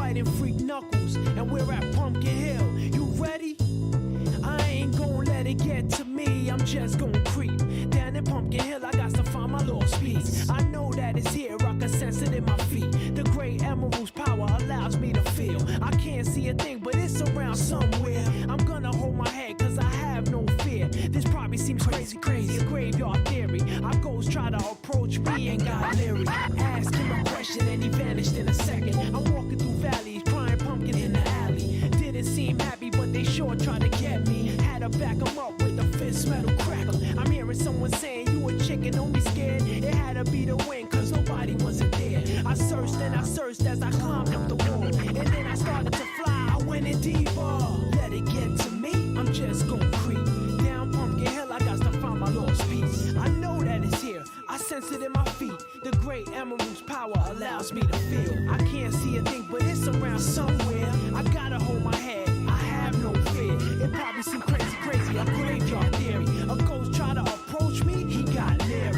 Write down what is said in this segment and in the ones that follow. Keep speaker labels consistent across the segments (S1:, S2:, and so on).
S1: fighting freak Knuckles, and we're at Pumpkin Hill. You ready? I ain't gon' let it get to me. I'm just gon' creep down in Pumpkin Hill. I got to find my lost piece. I know that it's here. I can sense it in my feet. The great emerald's power allows me to feel. I can't see a thing, but it's around somewhere. I'm gonna hold my head, cause I have no fear. This probably seems crazy, a graveyard theory. Our ghosts try to approach me and got leery. Ask him a question and he vanished in a second. I'm walking through valleys, crying pumpkin in the alley. Didn't seem happy, but they sure tried to get me. Had to back him up with a fist metal crackle. I'm hearing someone saying, you a chicken, don't be scared. It had to be the wind, cause nobody wasn't there. I searched and I searched as I climbed up the wall. And then I started to fly, I went in deeper. Let it get to me, I'm just gon' creep down Pumpkin Hill. I got to find my lost piece. I know that it's here, I sense it in my feet. The great emerald's power allows me to feel. I can't see a thing, but it's around somewhere. I gotta hold my head, I have no fear. It probably seems crazy, a graveyard theory. A ghost try to approach me, he got leery.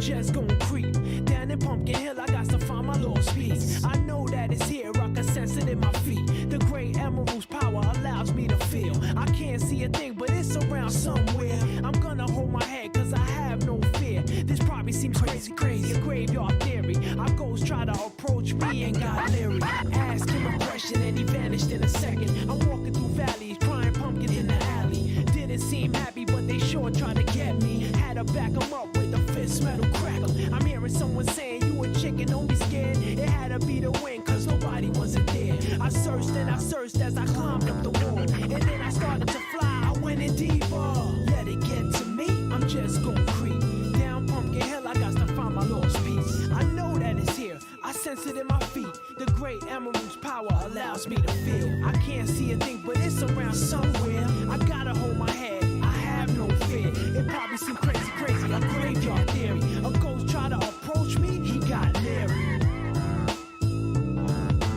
S1: Just gon' creep down in Pumpkin Hill. I got to find my lost piece. I know that it's here. I can sense it in my feet. The great emerald's power allows me to feel. I can't see a thing, but it's around somewhere. I'm gonna hold my head, cause I have no fear. This probably seems crazy, a graveyard theory. Our ghosts try to approach me and got leery. Ask him a question and he vanished in a second. I'm walking through valleys, crying pumpkin in the alley. Didn't seem happy, but they sure tried to get me. Had to back him up with a fist metal crackle. I'm hearing someone saying, you a chicken, don't be scared. It had to be the wind, cause nobody wasn't there. I searched and I searched as I climbed up the wall. And then I started to fly, I went in deeper. Let it get to me, I'm just gon' creep down Pumpkin Hill. I got to find my lost piece. I know that it's here, I sense it in my feet. The great emerald's power allows me to feel. I can't see a thing, but it's around somewhere. I gotta hold my head, I have no fear. It probably seems crazy, a graveyard theory. A ghost try to approach me, he got leery.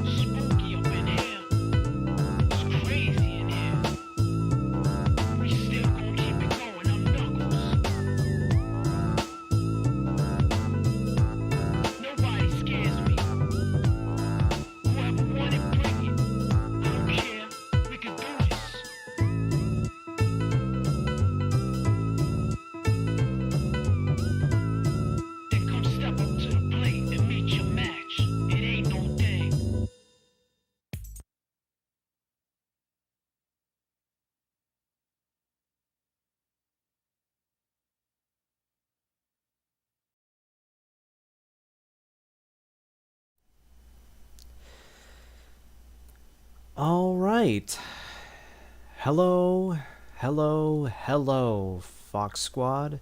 S1: Spooky up in here, it's crazy in here. We still gon' keep it going, I'm Knuckles. Nobody scares me. Whoever wanted, bring it. I don't care, we can do this. Then come step up to the plate and meet your match. It ain't no thing.
S2: All right. Hello, Fox Squad.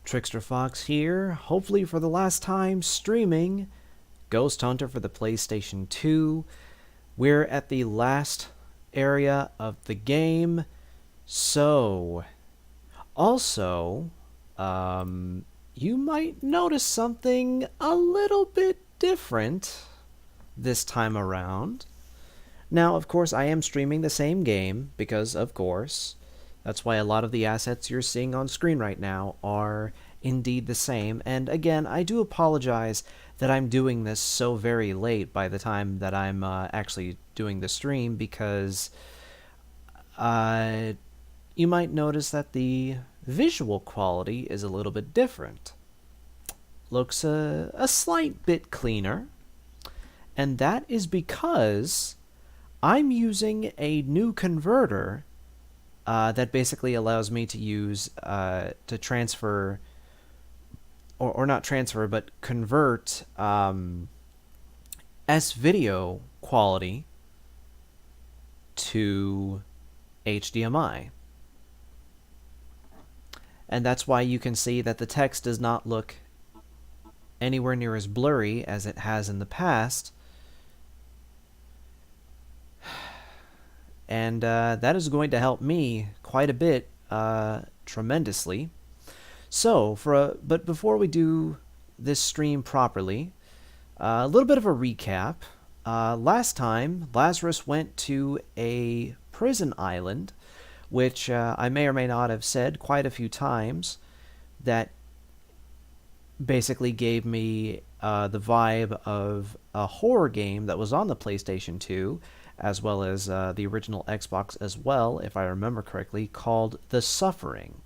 S2: Trickster Fox here, hopefully for the last time streaming Ghosthunter for the PlayStation 2. We're at the last area of the game. So, also, you might notice something a little bit different this time around. Now, of course, I am streaming the same game because, of course, that's why a lot of the assets you're seeing on screen right now are indeed the same. And again, I do apologize that I'm doing this so very late by the time that I'm actually doing the stream, because you might notice that the visual quality is a little bit different. Looks a slight bit cleaner, and that is because I'm using a new converter that basically allows me to use to transfer, or not transfer, but convert S-video quality to HDMI. And that's why you can see that the text does not look anywhere near as blurry as it has in the past. And that is going to help me quite a bit, tremendously. So, but before we do this stream properly, a little bit of a recap. Last time, Lazarus went to a prison island, which I may or may not have said quite a few times, that basically gave me the vibe of a horror game that was on the PlayStation 2, as well as the original Xbox as well, if I remember correctly, called The Suffering,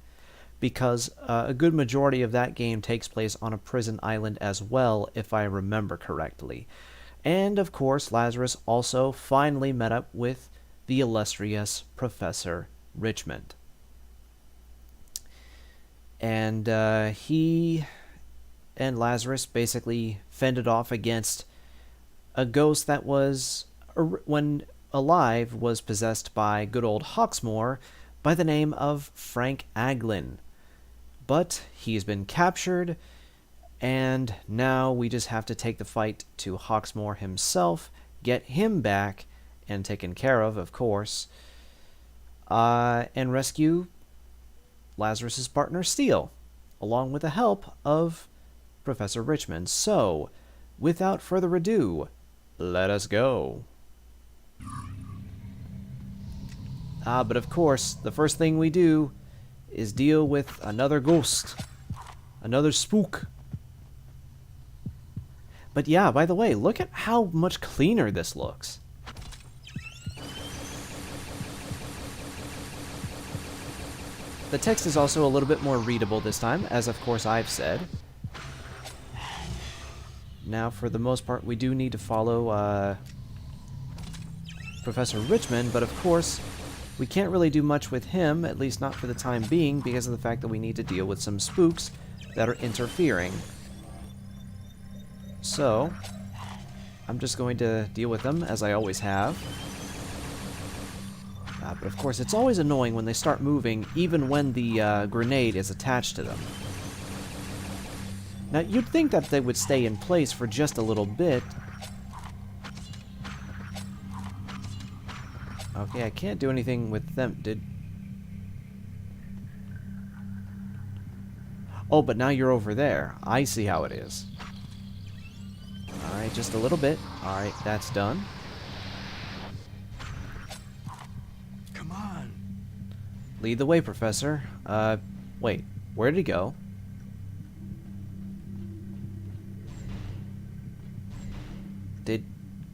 S2: because a good majority of that game takes place on a prison island as well, if I remember correctly. And, of course, Lazarus also finally met up with the illustrious Professor Richmond. And he and Lazarus basically fended off against a ghost that was, when alive, was possessed by good old Hawksmoor by the name of Frank Agglin. But he's been captured, and now we just have to take the fight to Hawksmoor himself, get him back and taken care of course, and rescue Lazarus's partner Steele, along with the help of Professor Richmond. So, without further ado, let us go. But of course, the first thing we do is deal with another ghost. Another spook. But yeah, by the way, look at how much cleaner this looks. The text is also a little bit more readable this time, as of course I've said. Now, for the most part, we do need to follow Professor Richmond, but of course, we can't really do much with him, at least not for the time being, because of the fact that we need to deal with some spooks that are interfering. So, I'm just going to deal with them, as I always have. But of course, it's always annoying when they start moving, even when the grenade is attached to them. Now, you'd think that they would stay in place for just a little bit. Okay, I can't do anything with them. Oh, but now you're over there. I see how it is. Alright, just a little bit. Alright, that's done.
S3: Come on.
S2: Lead the way, Professor. Wait. Where did he go?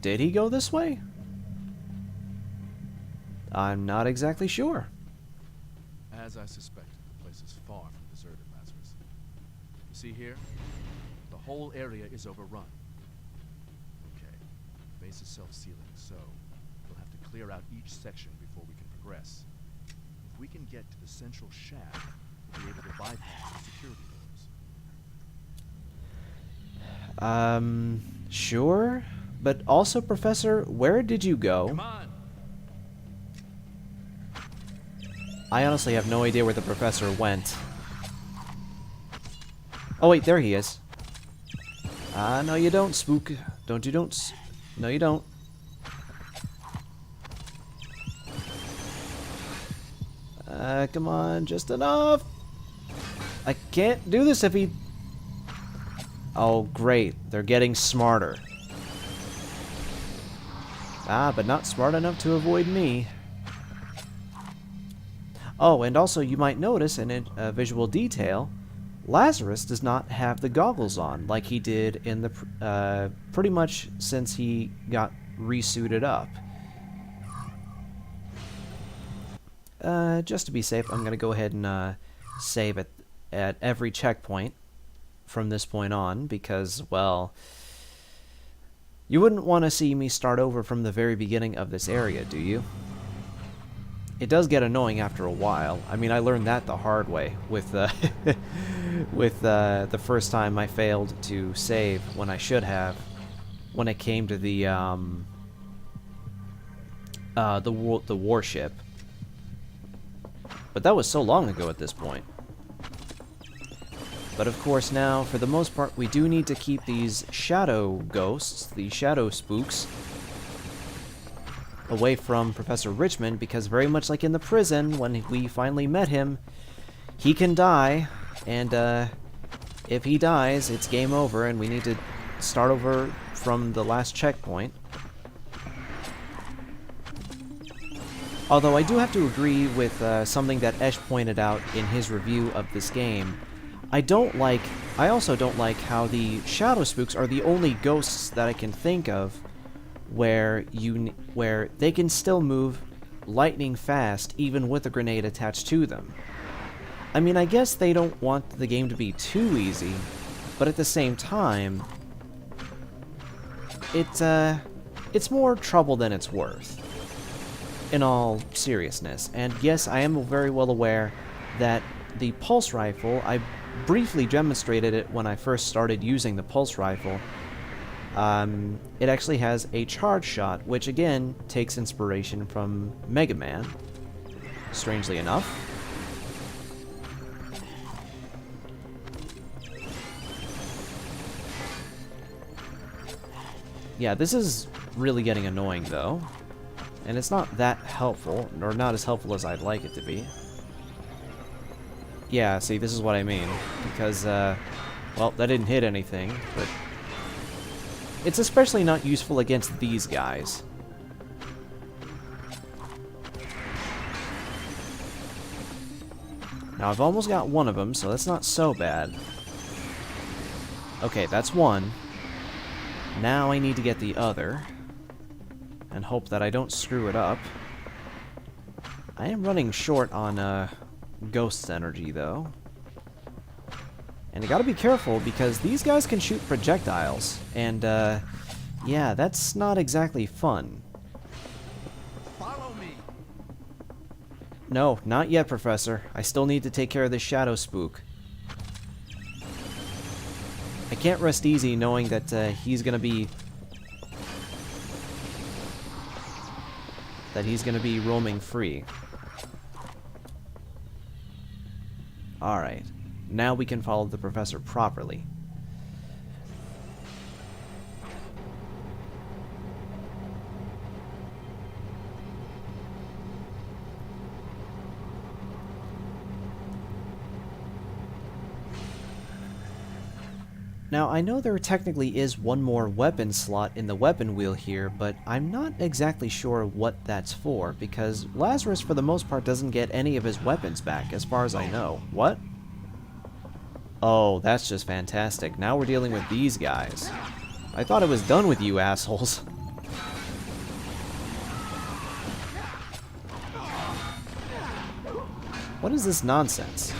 S2: Did he go this way? I'm not exactly sure.
S3: As I suspected, the place is far from deserted, Lazarus. You see here? The whole area is overrun. Okay. The base is self-sealing, so we'll have to clear out each section before we can progress. If we can get to the central shaft, we'll be able to bypass the security doors.
S2: Sure. But also, Professor, where did you go?
S3: Come on!
S2: I honestly have no idea where the Professor went. Oh wait, there he is. No you don't, spook. No you don't. Come on, just enough. I can't do this if he... Oh, great. They're getting smarter. But not smart enough to avoid me. Oh, and also you might notice in a visual detail, Lazarus does not have the goggles on like he did in the pretty much since he got resuited up. Just to be safe, I'm gonna go ahead and save at every checkpoint from this point on, because, well, you wouldn't want to see me start over from the very beginning of this area, do you? It does get annoying after a while. I mean, I learned that the hard way with with the first time I failed to save when I should have, when it came to the warship. But that was so long ago at this point. But of course now, for the most part, we do need to keep these shadow ghosts, these shadow spooks, away from Professor Richmond, because very much like in the prison, when we finally met him, he can die, and if he dies, it's game over, and we need to start over from the last checkpoint. Although I do have to agree with something that Esh pointed out in his review of this game. I also don't like how the shadow spooks are the only ghosts that I can think of where they can still move lightning fast even with a grenade attached to them. I mean, I guess they don't want the game to be too easy, but at the same time, it's more trouble than it's worth, in all seriousness. And yes, I am very well aware that the pulse rifle, I briefly demonstrated it when I first started using the pulse rifle. It actually has a charge shot, which again takes inspiration from Mega Man, strangely enough. Yeah, this is really getting annoying though, and it's not that helpful, or not as helpful as I'd like it to be. Yeah, see, this is what I mean, because, well, that didn't hit anything, but it's especially not useful against these guys. Now, I've almost got one of them, so that's not so bad. Okay, that's one. Now I need to get the other, and hope that I don't screw it up. I am running short on, Ghost's energy, though. And you gotta be careful, because these guys can shoot projectiles, and, yeah, that's not exactly fun.
S3: Follow me.
S2: No, not yet, Professor. I still need to take care of this shadow spook. I can't rest easy knowing that, he's gonna be roaming free. Alright, now we can follow the Professor properly. Now, I know there technically is one more weapon slot in the weapon wheel here, but I'm not exactly sure what that's for, because Lazarus, for the most part, doesn't get any of his weapons back, as far as I know. What? Oh, that's just fantastic. Now we're dealing with these guys. I thought it was done with you assholes. What is this nonsense?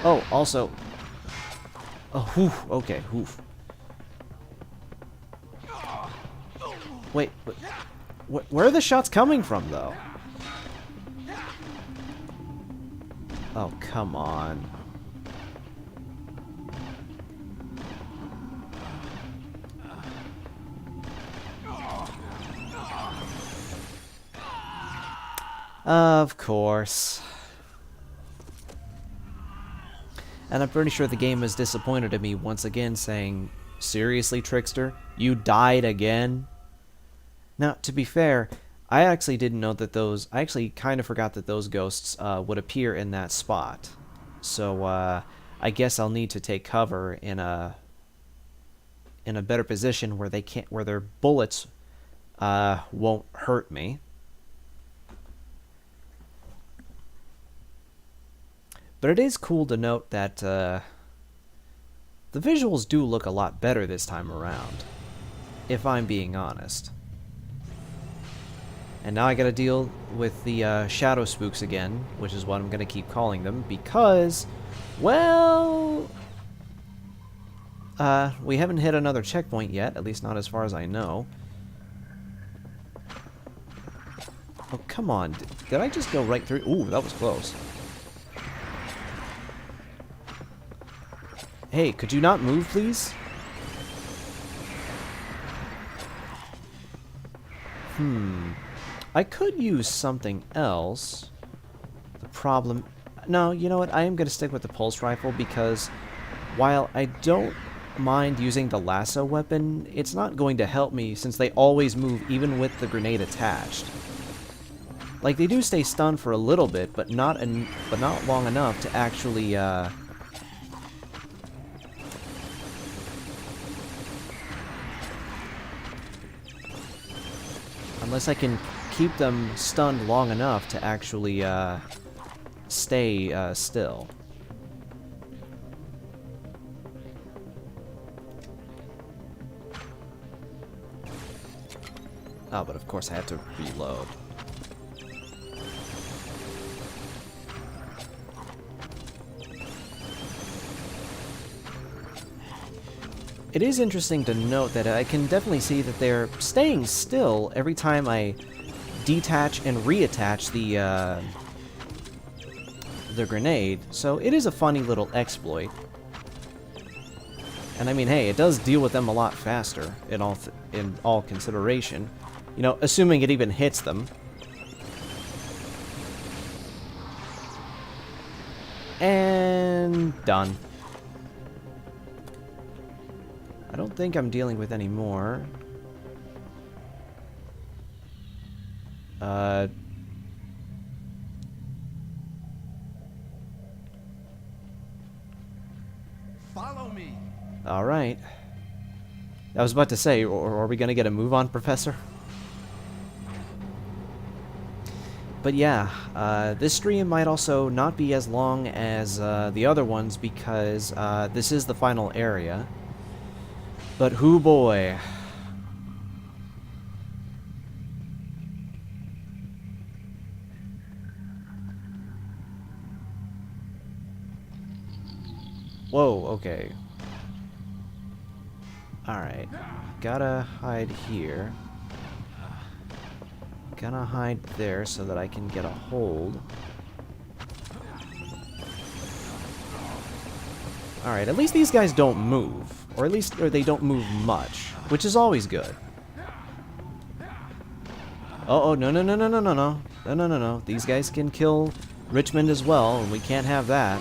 S2: Oh, also... Oh, whew, okay, whew. Wait, where are the shots coming from, though? Oh, come on. Of course. And I'm pretty sure the game was disappointed in me once again, saying, "Seriously, Trickster? You died again?" Now, to be fair, I actually didn't know that those... I actually kind of forgot that those ghosts would appear in that spot. So, I guess I'll need to take cover in a better position where they can't... where their bullets won't hurt me. But it is cool to note that the visuals do look a lot better this time around, if I'm being honest. And now I gotta deal with the shadow spooks again, which is what I'm gonna keep calling them, because, well, we haven't hit another checkpoint yet, at least not as far as I know. Oh, come on. Did I just go right through? Ooh, that was close. Hey, could you not move, please? I could use something else. The problem... No, you know what? I am going to stick with the pulse rifle because while I don't mind using the lasso weapon, it's not going to help me since they always move even with the grenade attached. Like, they do stay stunned for a little bit, but not long enough to actually, unless I can keep them stunned long enough to actually, stay, still. Oh, but of course I have to reload. It is interesting to note that I can definitely see that they're staying still every time I detach and reattach the grenade, so it is a funny little exploit. And I mean, hey, it does deal with them a lot faster in all consideration. You know, assuming it even hits them. And done. I don't think I'm dealing with any more.
S3: Follow me.
S2: All right. I was about to say, or are we going to get a move on, Professor? But yeah, this stream might also not be as long as the other ones because this is the final area. But hoo boy. Whoa, okay. Alright. Gotta hide here. Gonna hide there so that I can get a hold. Alright, at least these guys don't move. Or they don't move much, which is always good. Oh, no, no, no, no, no, no, no. No, no, no, no. These guys can kill Richmond as well, and we can't have that.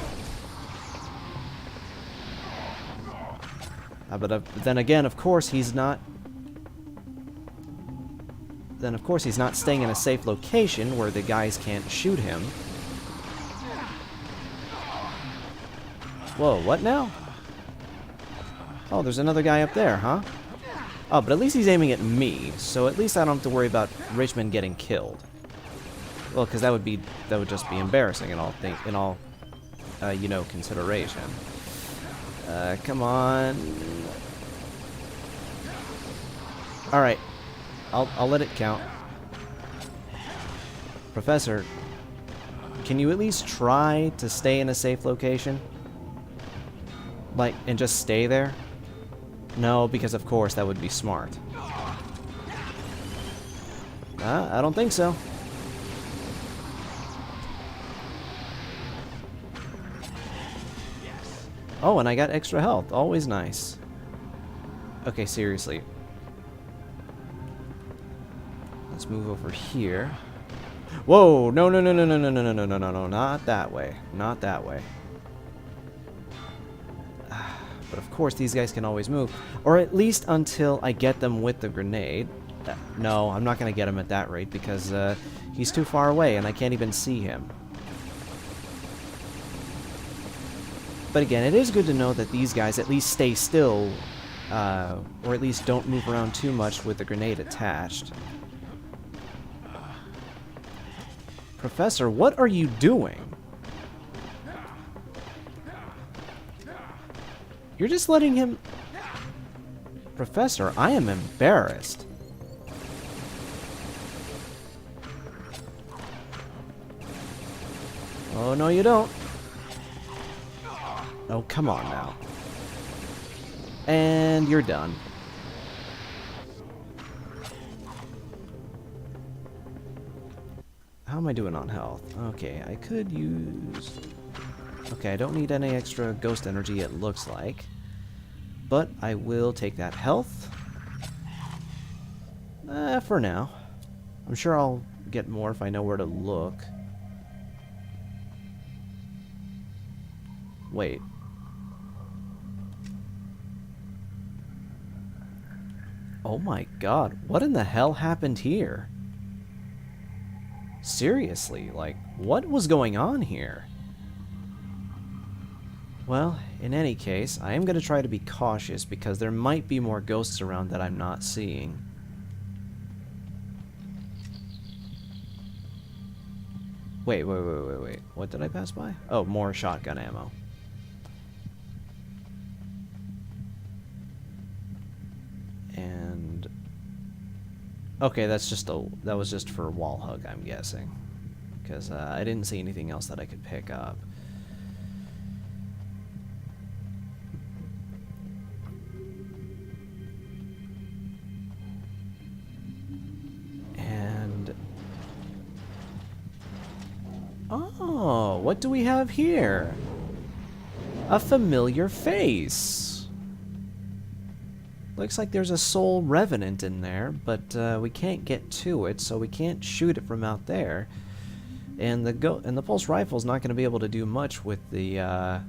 S2: But then again, of course, he's not... Then, of course, he's not staying in a safe location where the guys can't shoot him. Whoa, what now? Oh, there's another guy up there, huh? Oh, but at least he's aiming at me, so at least I don't have to worry about Richmond getting killed. Well, because that would just be embarrassing in all you know, consideration. Come on. All right, I'll let it count. Professor, can you at least try to stay in a safe location? Like, and just stay there? No, because of course that would be smart. I don't think so. Oh, and I got extra health. Always nice. Okay, seriously. Let's move over here. Whoa! No, no, no, no, no, no, no, no, no, no, no, no, not that way. Not that way. But of course, these guys can always move. Or at least until I get them with the grenade. No, I'm not going to get him at that rate because he's too far away and I can't even see him. But again, it is good to know that these guys at least stay still, or at least don't move around too much with the grenade attached. Professor, what are you doing? You're just letting him... Professor, I am embarrassed. Oh, no you don't. Oh, come on now. And you're done. How am I doing on health? Okay, I could use... Okay, I don't need any extra ghost energy, it looks like. But I will take that health. For now. I'm sure I'll get more if I know where to look. Wait. Oh my god, what in the hell happened here? Seriously, like, what was going on here? Well, in any case, I am going to try to be cautious because there might be more ghosts around that I'm not seeing. Wait. What did I pass by? Oh, more shotgun ammo. And okay, that was just for a wall hug, I'm guessing, because I didn't see anything else that I could pick up. And oh, what do we have here? A familiar face. Looks like there's a soul revenant in there, but we can't get to it, so we can't shoot it from out there. And the pulse rifle's not going to be able to do much with the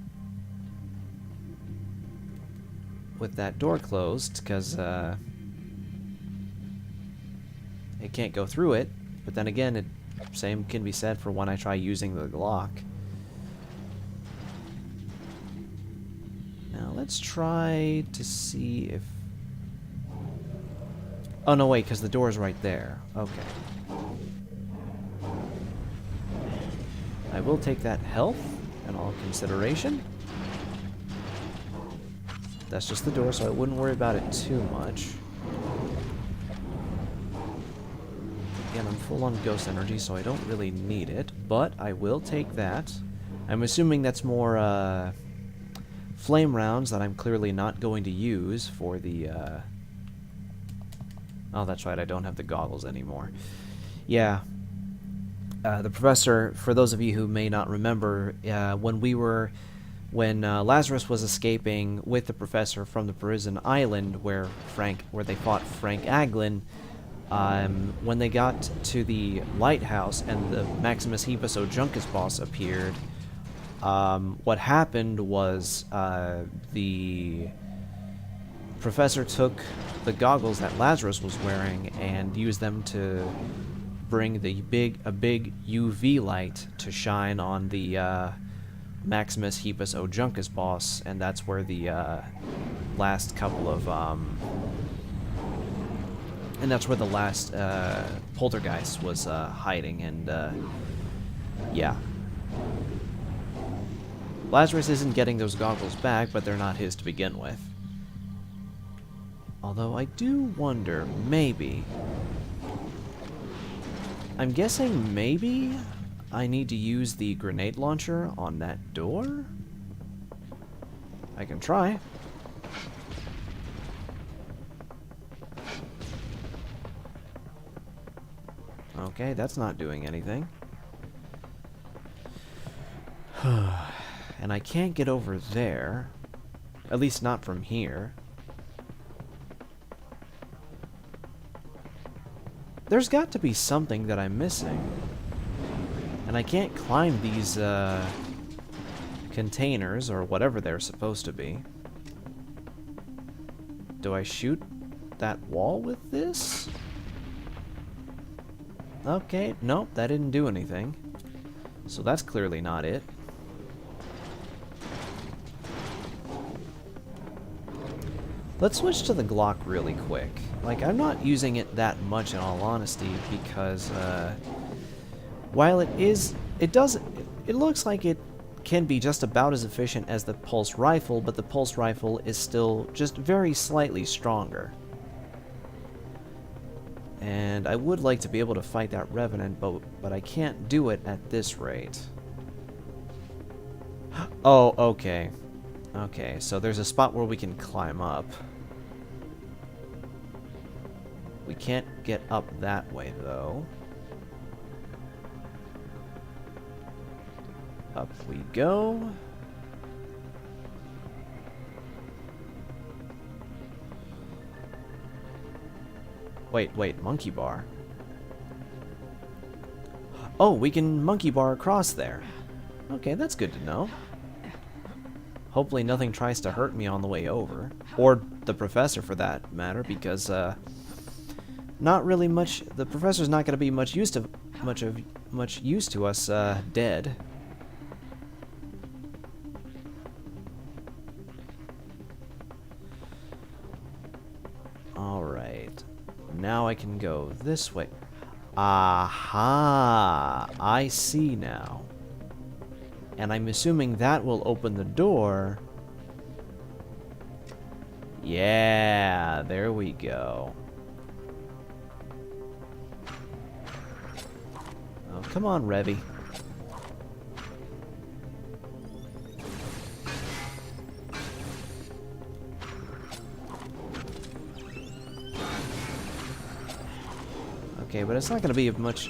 S2: with that door closed, because it can't go through it. But then again, same can be said for when I try using the Glock. Now let's try to see if... Oh, no, wait, because the door's right there. Okay. I will take that health in all consideration. That's just the door, so I wouldn't worry about it too much. Again, I'm full on ghost energy, so I don't really need it, but I will take that. I'm assuming that's more flame rounds that I'm clearly not going to use for the... Oh, that's right, I don't have the goggles anymore. Yeah. The professor, for those of you who may not remember, when Lazarus was escaping with the professor from the prison island where they fought Frank Agglin, when they got to the lighthouse and the Maximus Hepaso Junkus boss appeared, what happened was the professor took the goggles that Lazarus was wearing and used them to bring a big UV light to shine on the Maximus Hepaso Junkus boss, and that's where the last couple of poltergeist was hiding. And yeah, Lazarus isn't getting those goggles back, but they're not his to begin with. Although I do wonder, maybe... I'm guessing maybe I need to use the grenade launcher on that door? I can try. Okay, that's not doing anything. And I can't get over there. At least not from here. There's got to be something that I'm missing. And I can't climb these containers, or whatever they're supposed to be. Do I shoot that wall with this? Okay, nope, that didn't do anything. So that's clearly not it. Let's switch to the Glock really quick. Like, I'm not using it that much in all honesty, because while it looks like it can be just about as efficient as the pulse rifle, but the pulse rifle is still just very slightly stronger. And I would like to be able to fight that Revenant, but I can't do it at this rate. Oh, okay. Okay, so there's a spot where we can climb up. We can't get up that way, though. Up we go. Wait, monkey bar. Oh, we can monkey bar across there. Okay, that's good to know. Hopefully nothing tries to hurt me on the way over. Or the professor, for that matter, because, not really much... The professor's not going to be much use to us, dead. Alright. Now I can go this way. Aha! I see now. And I'm assuming that will open the door. Yeah, there we go. Oh, come on, Revy. Okay, but it's not going to be of much...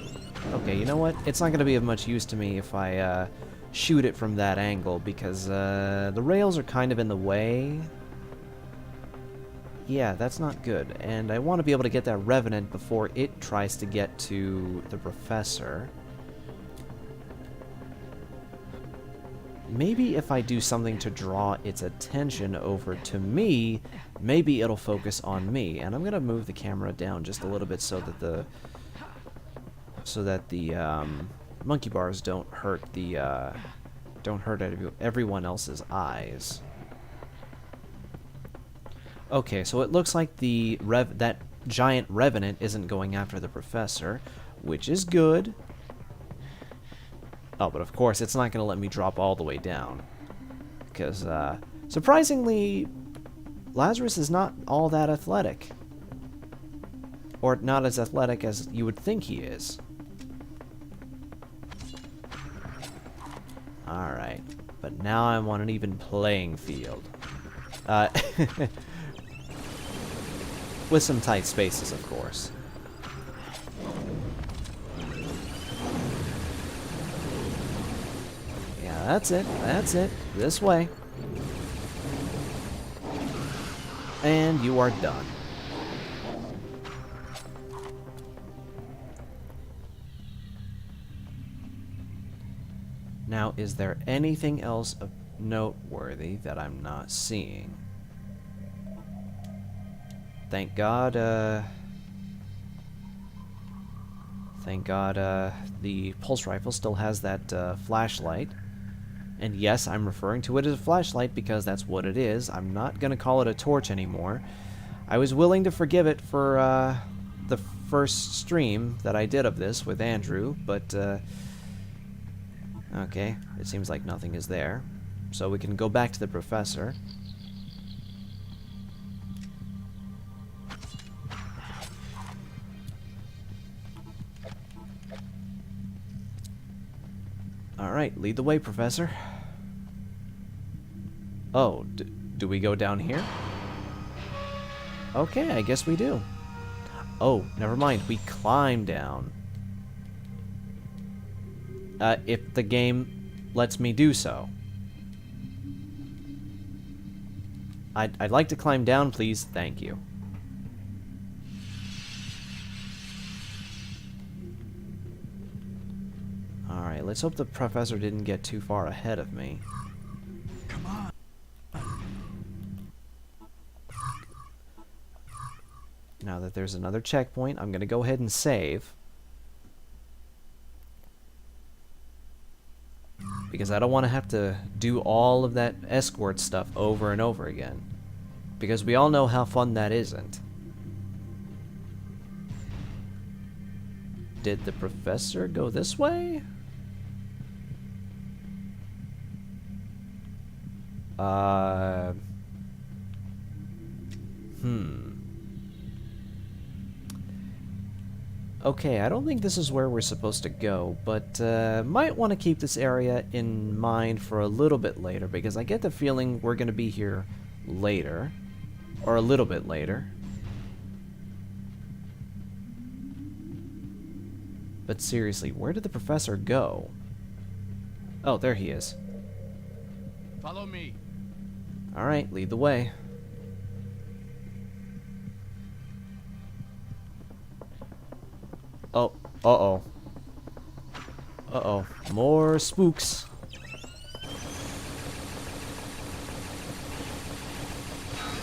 S2: Okay, you know what? It's not going to be of much use to me if I shoot it from that angle, because the rails are kind of in the way. Yeah, that's not good. And I want to be able to get that Revenant before it tries to get to the Professor. Maybe if I do something to draw its attention over to me, maybe it'll focus on me. And I'm going to move the camera down just a little bit so that the monkey bars don't hurt everyone else's eyes. Okay, so it looks like that giant Revenant isn't going after the Professor, which is good. Oh, but of course, it's not going to let me drop all the way down. Because, surprisingly, Lazarus is not all that athletic. Or not as athletic as you would think he is. Alright, but now I'm on an even playing field. With some tight spaces, of course. Yeah, that's it. That's it. This way. And you are done. Now, is there anything else of noteworthy that I'm not seeing? Thank God, the pulse rifle still has that, flashlight. And yes, I'm referring to it as a flashlight because that's what it is. I'm not gonna call it a torch anymore. I was willing to forgive it for, the first stream that I did of this with Andrew, but, okay, it seems like nothing is there. So we can go back to the Professor. Alright, lead the way, Professor. Oh, do we go down here? Okay, I guess we do. Oh, never mind, we climb down. If the game lets me do so. I'd like to climb down, please. Thank you. Alright, let's hope the Professor didn't get too far ahead of me.
S3: Come on.
S2: Now that there's another checkpoint, I'm going to go ahead and save. Because I don't want to have to do all of that escort stuff over and over again. Because we all know how fun that isn't. Did the Professor go this way? Okay, I don't think this is where we're supposed to go, but might want to keep this area in mind for a little bit later, because I get the feeling we're going to be here later, or a little bit later. But seriously, where did the Professor go? Oh, there he is.
S3: Follow me.
S2: Alright, lead the way. Oh, uh-oh. Uh-oh. More spooks.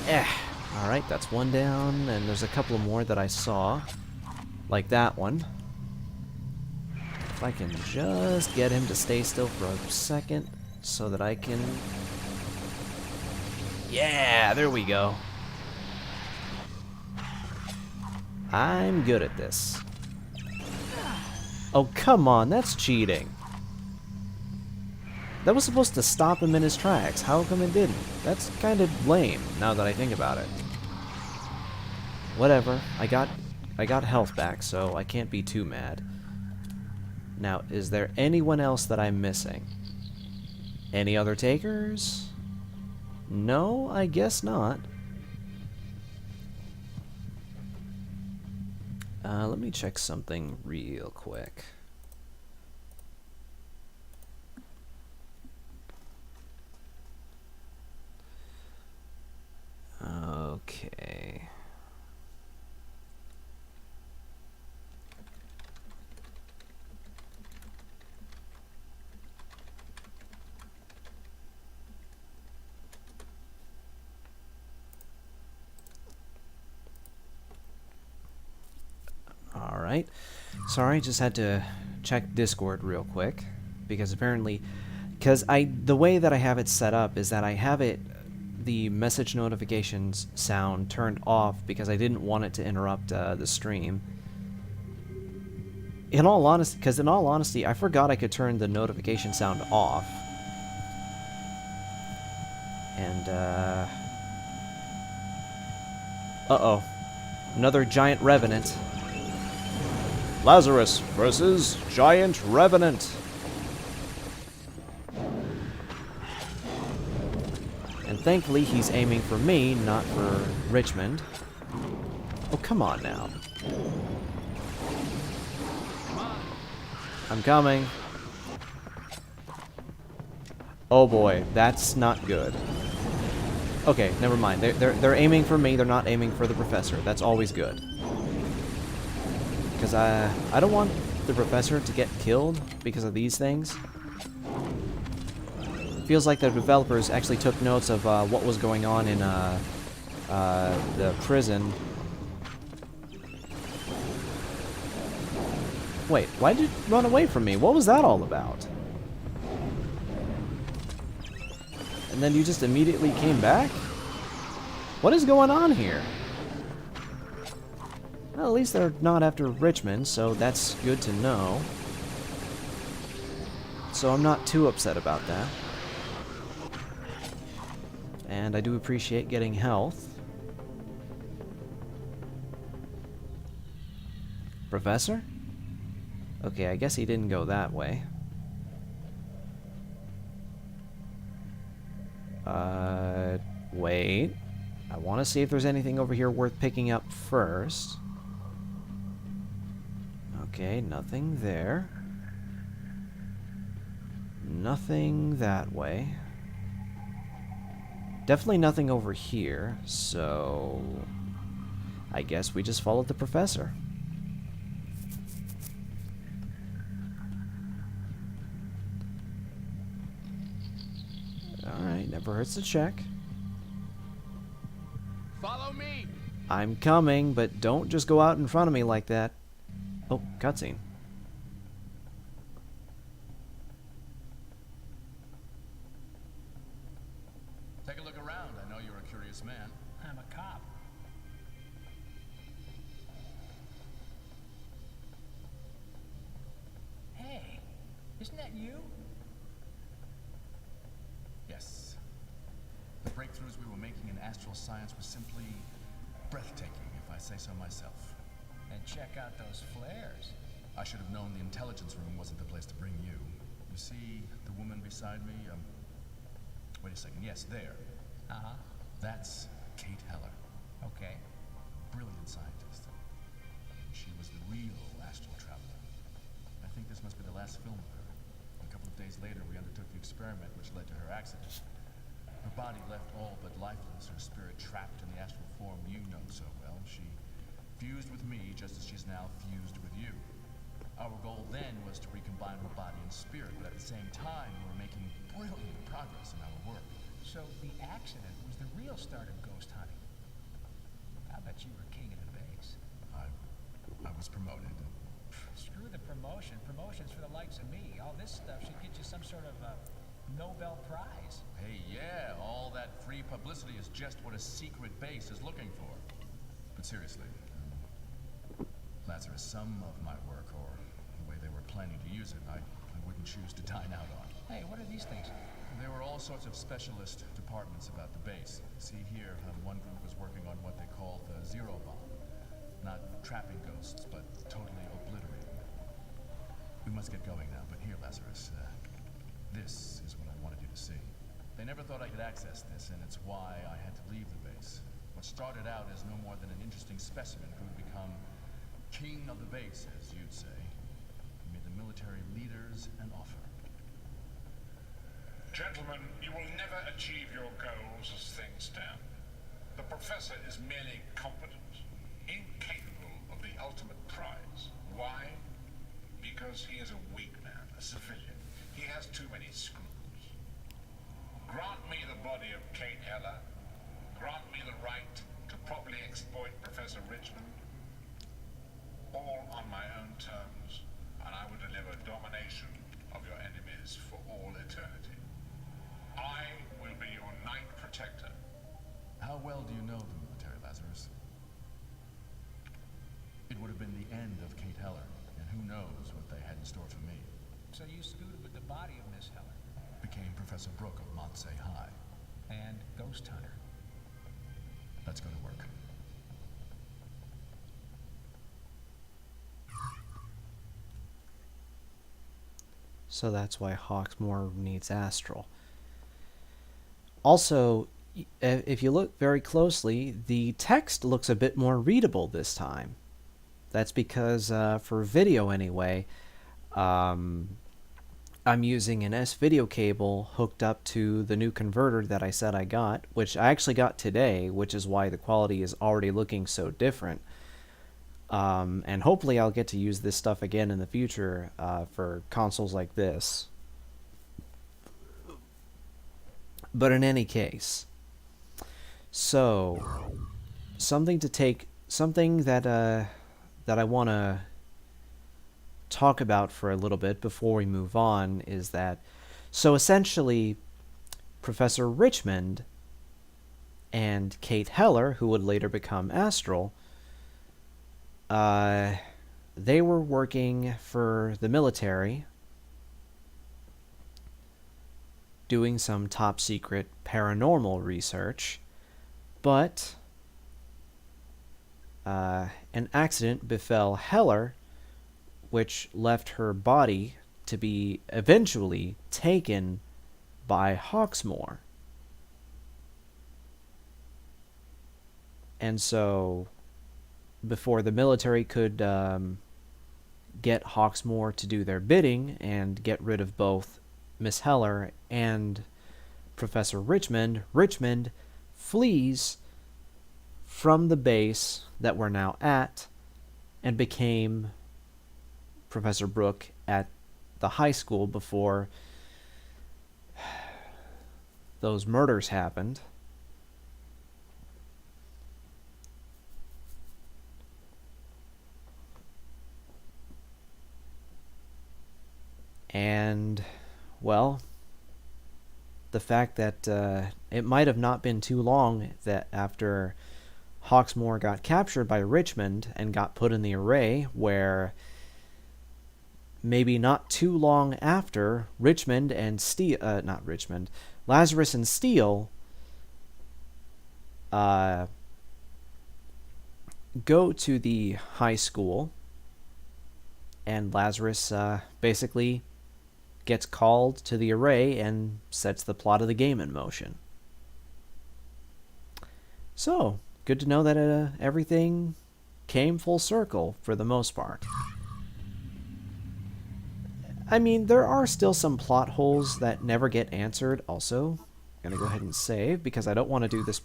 S2: Alright, that's one down, and there's a couple more that I saw. Like that one. If I can just get him to stay still for a second, so that I can... Yeah, there we go. I'm good at this. Oh, come on, that's cheating. That was supposed to stop him in his tracks. How come it didn't? That's kind of lame, now that I think about it. Whatever. I got health back, so I can't be too mad. Now, is there anyone else that I'm missing? Any other takers? No, I guess not. Let me check something real quick. Okay. Alright. Sorry, just had to check Discord real quick. Because apparently... the way that I have it set up is that I have it... the message notifications sound turned off because I didn't want it to interrupt the stream. In all honesty, I forgot I could turn the notification sound off. And, uh-oh. Another giant revenant. Lazarus versus giant revenant. And thankfully, he's aiming for me, not for Richmond. Oh, come on now. I'm coming. Oh boy, that's not good. Okay, never mind. They're aiming for me. They're not aiming for the professor. That's always good. Because I don't want the professor to get killed because of these things. Feels like the developers actually took notes of what was going on in the prison. Wait, why did you run away from me? What was that all about? And then you just immediately came back? What is going on here? Well, at least they're not after Richmond, so that's good to know. So I'm not too upset about that. And I do appreciate getting health. Professor? Okay, I guess he didn't go that way. Wait. I want to see if there's anything over here worth picking up first. Okay, nothing there. Nothing that way. Definitely nothing over here, so... I guess we just followed the professor. Alright, never hurts to check.
S3: Follow me!
S2: I'm coming, but don't just go out in front of me like that. Oh, cutscene.
S3: Take a look around. I know you're a curious man.
S4: I'm a cop. Hey, isn't that you?
S3: Yes. The breakthroughs we were making in astral science were simply breathtaking, if I say so myself.
S4: And check out those flares.
S3: I should have known the intelligence room wasn't the place to bring you. You see the woman beside me? Wait a second. Yes, there.
S4: Uh-huh.
S3: That's Kate Heller.
S4: Okay.
S3: Brilliant scientist. She was the real astral traveler. I think this must be the last film of her. A couple of days later, we undertook the experiment which led to her accident. Her body left all but lifeless, her spirit trapped in the astral form you know so well. She fused with me just as she's now fused with you. Our goal then was to recombine her body and spirit, but at the same time, we were making brilliant progress in our work.
S4: So the accident was the real start of ghost hunting. I bet you were king of the base.
S3: I was promoted.
S4: Screw the promotion. Promotion's for the likes of me. All this stuff should get you some sort of Nobel Prize.
S3: Hey, yeah, all that free publicity is just what a secret base is looking for. But seriously, Lazarus, some of my work, or the way they were planning to use it, I wouldn't choose to dine out on.
S4: Hey, what are these things?
S3: There were all sorts of specialist departments about the base. See here, one group was working on what they call the zero bomb. Not trapping ghosts, but totally obliterating them. We must get going now, but here, Lazarus, this is what I wanted you to see. They never thought I could access this, and it's why I had to leave the base. What started out as no more than an interesting specimen who would become king of the base, as you'd say. He made the military leaders an offer.
S5: Gentlemen, you will never achieve your goals as things stand. The Professor is merely competent, incapable of the ultimate prize. Why? Because he is a weak man, a civilian. He has too many screws. Grant me the body of Kate Heller. Grant me the right to properly exploit Professor Richmond. All on my own terms, and I will deliver domination of your enemies for all eternity. I will be your Knight Protector.
S3: How well do you know the military, Lazarus? It would have been the end of Kate Heller, and who knows what they had in store for me.
S4: So you scooted with the body of Miss Heller.
S3: Became Professor Brooke of Montsay High.
S4: And Ghosthunter.
S3: Let's go to work.
S2: So that's why Hawksmoor needs Astral. Also, if you look very closely, the text looks a bit more readable this time. That's because, for video anyway, I'm using an S-video cable hooked up to the new converter that I said I got, which I actually got today, which is why the quality is already looking so different. And hopefully I'll get to use this stuff again in the future for consoles like this. But in any case, so something that I want to talk about for a little bit before we move on is that, so essentially, Professor Richmond and Kate Heller, who would later become Astral, they were working for the military, doing some top secret paranormal research, but an accident befell Heller, which left her body to be eventually taken by Hawksmoor. And so, before the military could get Hawksmoor to do their bidding and get rid of both Miss Heller and Professor Richmond, Richmond flees from the base that we're now at and became Professor Brooke at the high school before those murders happened. And, well, the fact that it might have not been too long that after Hawksmoor got captured by Richmond and got put in the array, where maybe not too long after Richmond and Steele, not Richmond, Lazarus and Steele go to the high school, and Lazarus basically gets called to the array and sets the plot of the game in motion. So, good to know that everything came full circle for the most part. I mean, there are still some plot holes that never get answered also. I'm gonna go ahead and save because I don't want to do this,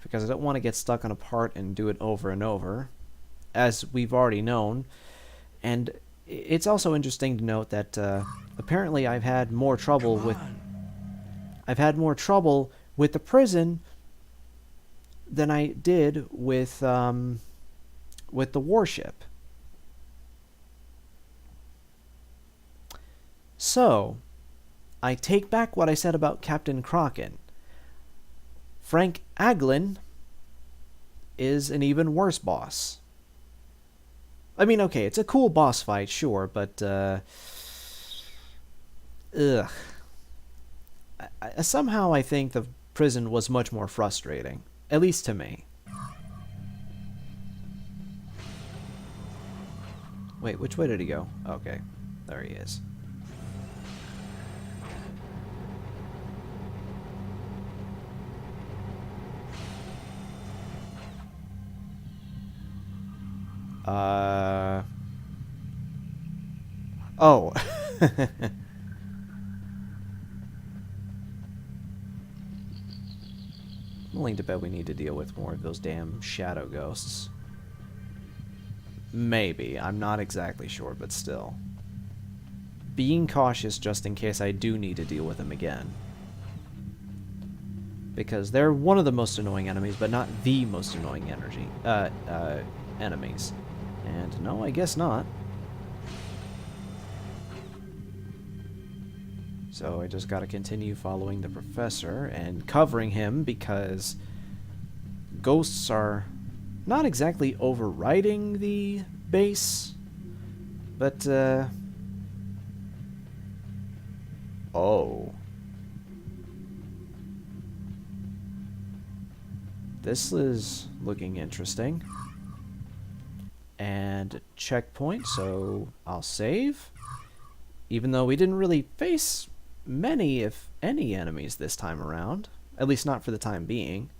S2: because I don't want to get stuck on a part and do it over and over, as we've already known. And it's also interesting to note that apparently I've had more trouble with I've had more trouble with the prison than I did with the warship. So, I take back what I said about Captain Kraken. Frank Agglin is an even worse boss. I mean, okay, it's a cool boss fight, sure, but, somehow I think the prison was much more frustrating. At least to me. Wait, which way did he go? Okay, there he is. Oh. I'm willing to bet we need to deal with more of those damn shadow ghosts. Maybe. I'm not exactly sure, but still. Being cautious just in case I do need to deal with them again. Because they're one of the most annoying enemies, but not the most annoying enemies. And no, I guess not. So I just gotta continue following the professor and covering him because ghosts are not exactly overriding the base, but, oh. This is looking interesting. And checkpoint, so I'll save. Even though we didn't really face many, if any, enemies this time around. At least not for the time being.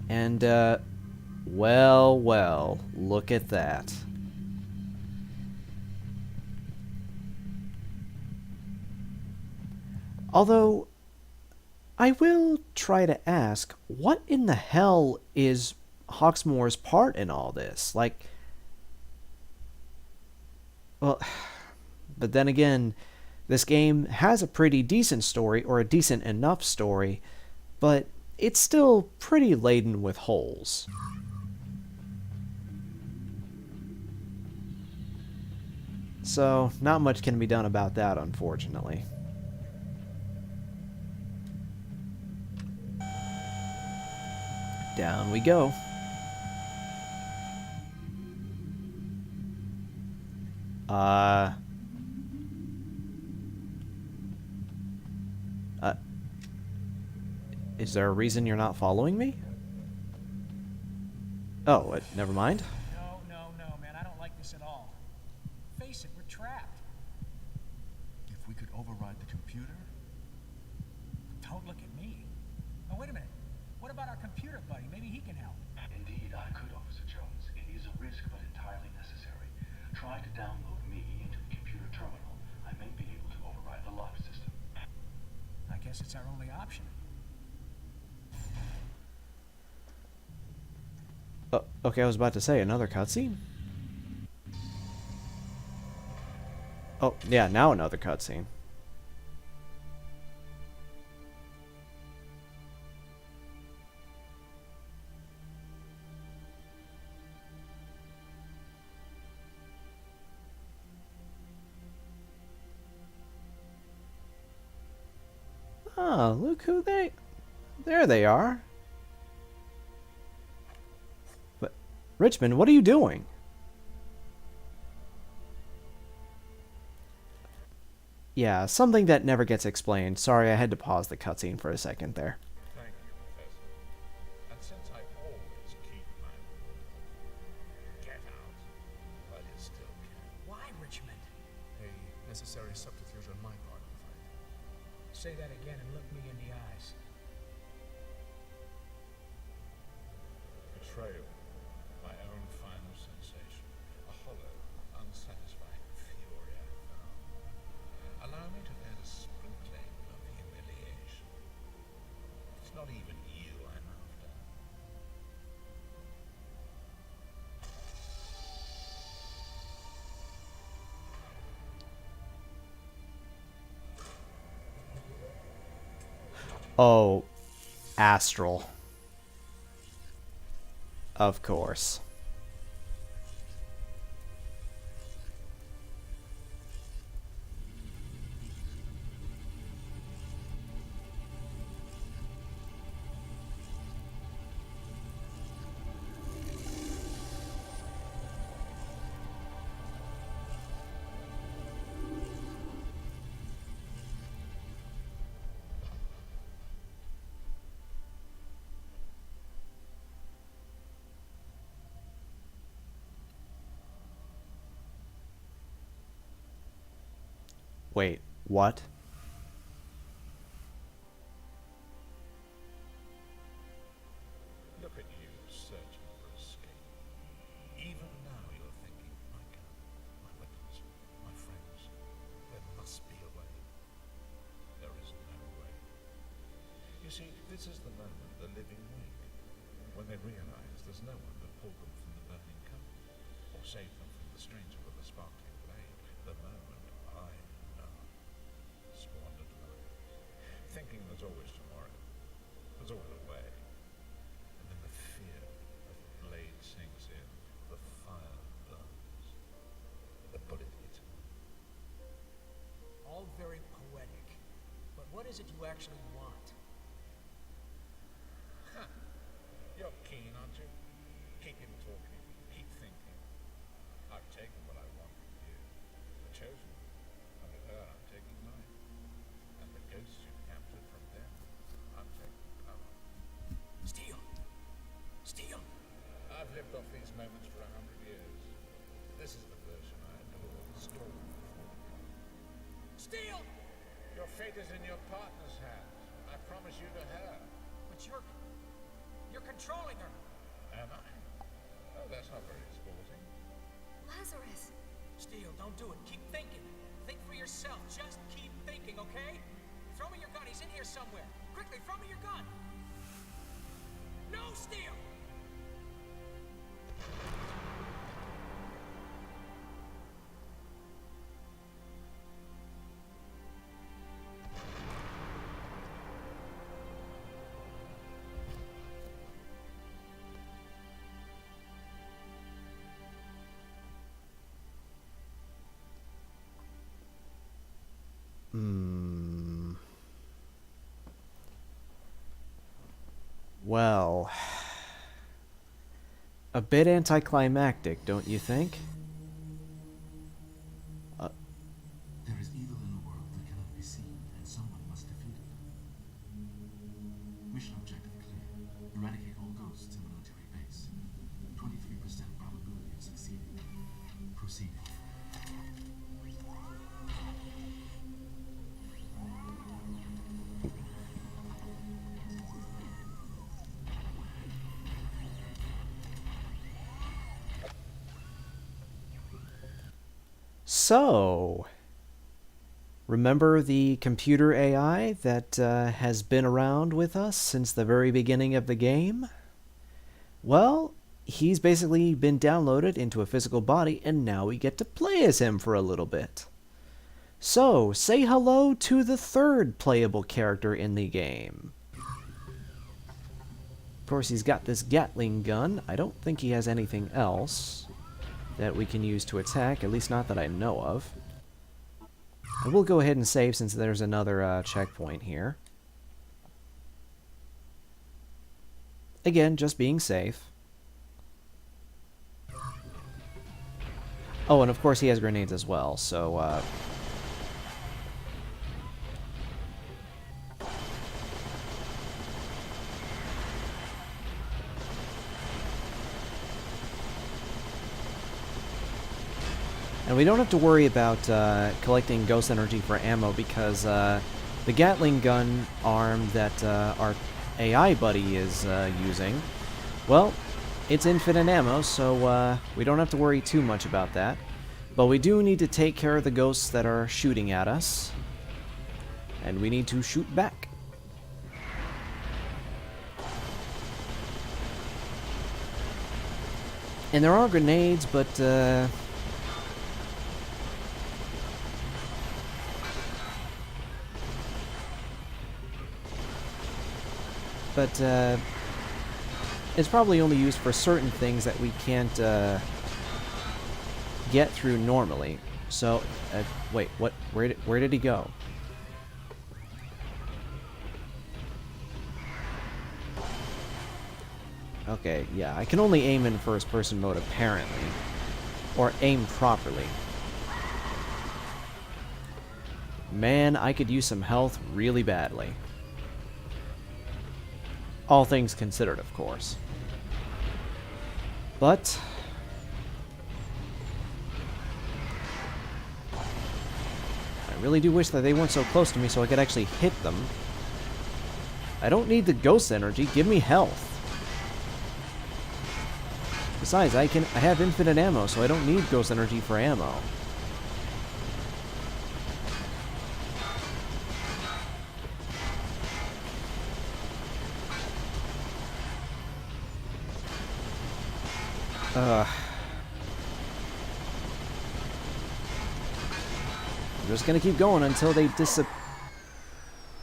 S2: And, well, look at that. Although, I will try to ask, what in the hell is Hawksmoor's part in all this? Like, well, but then again, this game has a pretty decent story, or a decent enough story, but it's still pretty laden with holes. So, not much can be done about that, unfortunately. Down we go. Is there a reason you're not following me? Oh, never mind.
S4: No, man, I don't like this at all. Face it, we're trapped.
S3: If we could override the computer?
S4: Don't look at me. Oh, wait a minute. What about our computer buddy? Maybe he can help.
S6: Indeed, I could, Officer Jones. It is a risk, but entirely necessary. Try to download me into the computer terminal. I may be able to override the lock system.
S4: I guess it's our only option.
S2: Okay, I was about to say, another cutscene? Oh, yeah, now another cutscene. Oh, look who they... There they are. But, Richmond, what are you doing? Yeah, something that never gets explained. Sorry, I had to pause the cutscene for a second there.
S5: Thank you, Professor. And since I always keep my word, get out. But you still can.
S4: Why, Richmond?
S3: A necessary subterfuge on my part, I'm afraid.
S4: Say that again and look me in the eyes.
S5: Betrayal. My own final sensation. A hollow, unsatisfying fury I found. Allow me to add a sprinkling of humiliation. It's not even you I'm after.
S2: Oh, Astral. Of course. Wait, what?
S5: Look at you, searching for escape. Even now you're thinking, my gun, my weapons, my friends. There must be a way. There is no way. You see, this is the moment the living wake. When they realize there's no one to pull them from the burning cup, or save them from the stranger with the sparkling blade. The moment I know. Squandered life. Thinking there's always tomorrow. There's always a way. And then the fear as the blade sinks in, the fire burns. The bullet hits him.
S4: All very poetic. But what is it you actually want?
S5: You're keen, aren't you? Keep him talking. Keep thinking. I've taken what I want from you. The chosen. And with her, I'm taking mine. And the ghosts you've captured from them, I'm taking power.
S4: Steele! Steele!
S5: I've lived off these moments for 100 years. This is the version I adore. Stolen before.
S4: Steele!
S5: Your fate is in your partner's hands. I promise you to her.
S4: But you're controlling her.
S5: Am I? Oh, that's not very sporting.
S7: Lazarus.
S4: Steele, don't do it. Keep thinking. Think for yourself. Just keep thinking, okay? Throw me your gun. He's in here somewhere. Quickly, throw me your gun. No, Steele!
S2: Well, a bit anticlimactic, don't you think?
S8: There is evil in the world that cannot be seen, and someone must defeat it. Mission objective clear. Eradicate all ghosts in military base. 23% probability of succeeding. Proceed.
S2: So, remember the computer AI that has been around with us since the very beginning of the game? Well, he's basically been downloaded into a physical body, and now we get to play as him for a little bit. So, say hello to the third playable character in the game. Of course, he's got this Gatling gun. I don't think he has anything else that we can use to attack, at least not that I know of. I will go ahead and save since there's another checkpoint here. Again, just being safe. Oh, and of course he has grenades as well, so and we don't have to worry about collecting ghost energy for ammo because the Gatling gun arm that our AI buddy is using, well, it's infinite ammo, so we don't have to worry too much about that. But we do need to take care of the ghosts that are shooting at us, and we need to shoot back. And there are grenades, but but it's probably only used for certain things that we can't get through normally. So, wait, what? Where did he go? Okay, yeah, I can only aim in first-person mode, apparently. Or aim properly. Man, I could use some health really badly. All things considered, of course. But I really do wish that they weren't so close to me so I could actually hit them. I don't need the ghost energy, give me health. Besides, I have infinite ammo, so I don't need ghost energy for ammo. I'm just gonna keep going until they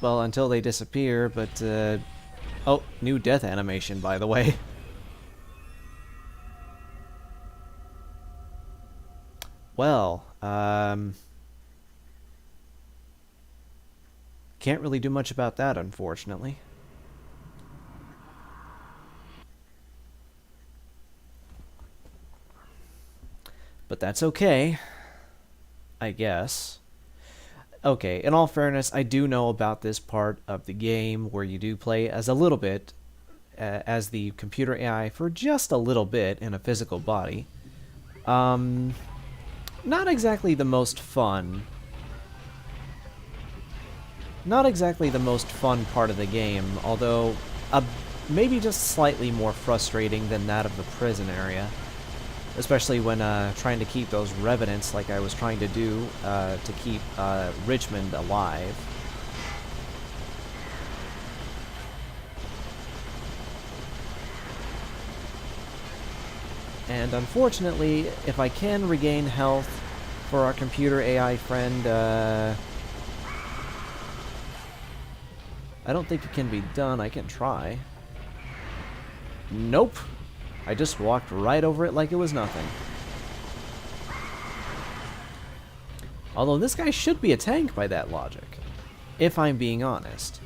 S2: until they disappear, but, oh, new death animation, by the way. Well, can't really do much about that, unfortunately. But that's okay, I guess. Okay, in all fairness, I do know about this part of the game where you do play as a little bit as the computer AI for just a little bit in a physical body. Not exactly the most fun. Not exactly the most fun part of the game, although maybe just slightly more frustrating than that of the prison area. Especially when trying to keep those revenants like I was trying to do to keep Richmond alive. And unfortunately, if I can regain health for our computer AI friend, I don't think it can be done. I can try. Nope. I just walked right over it like it was nothing. Although this guy should be a tank by that logic, if I'm being honest.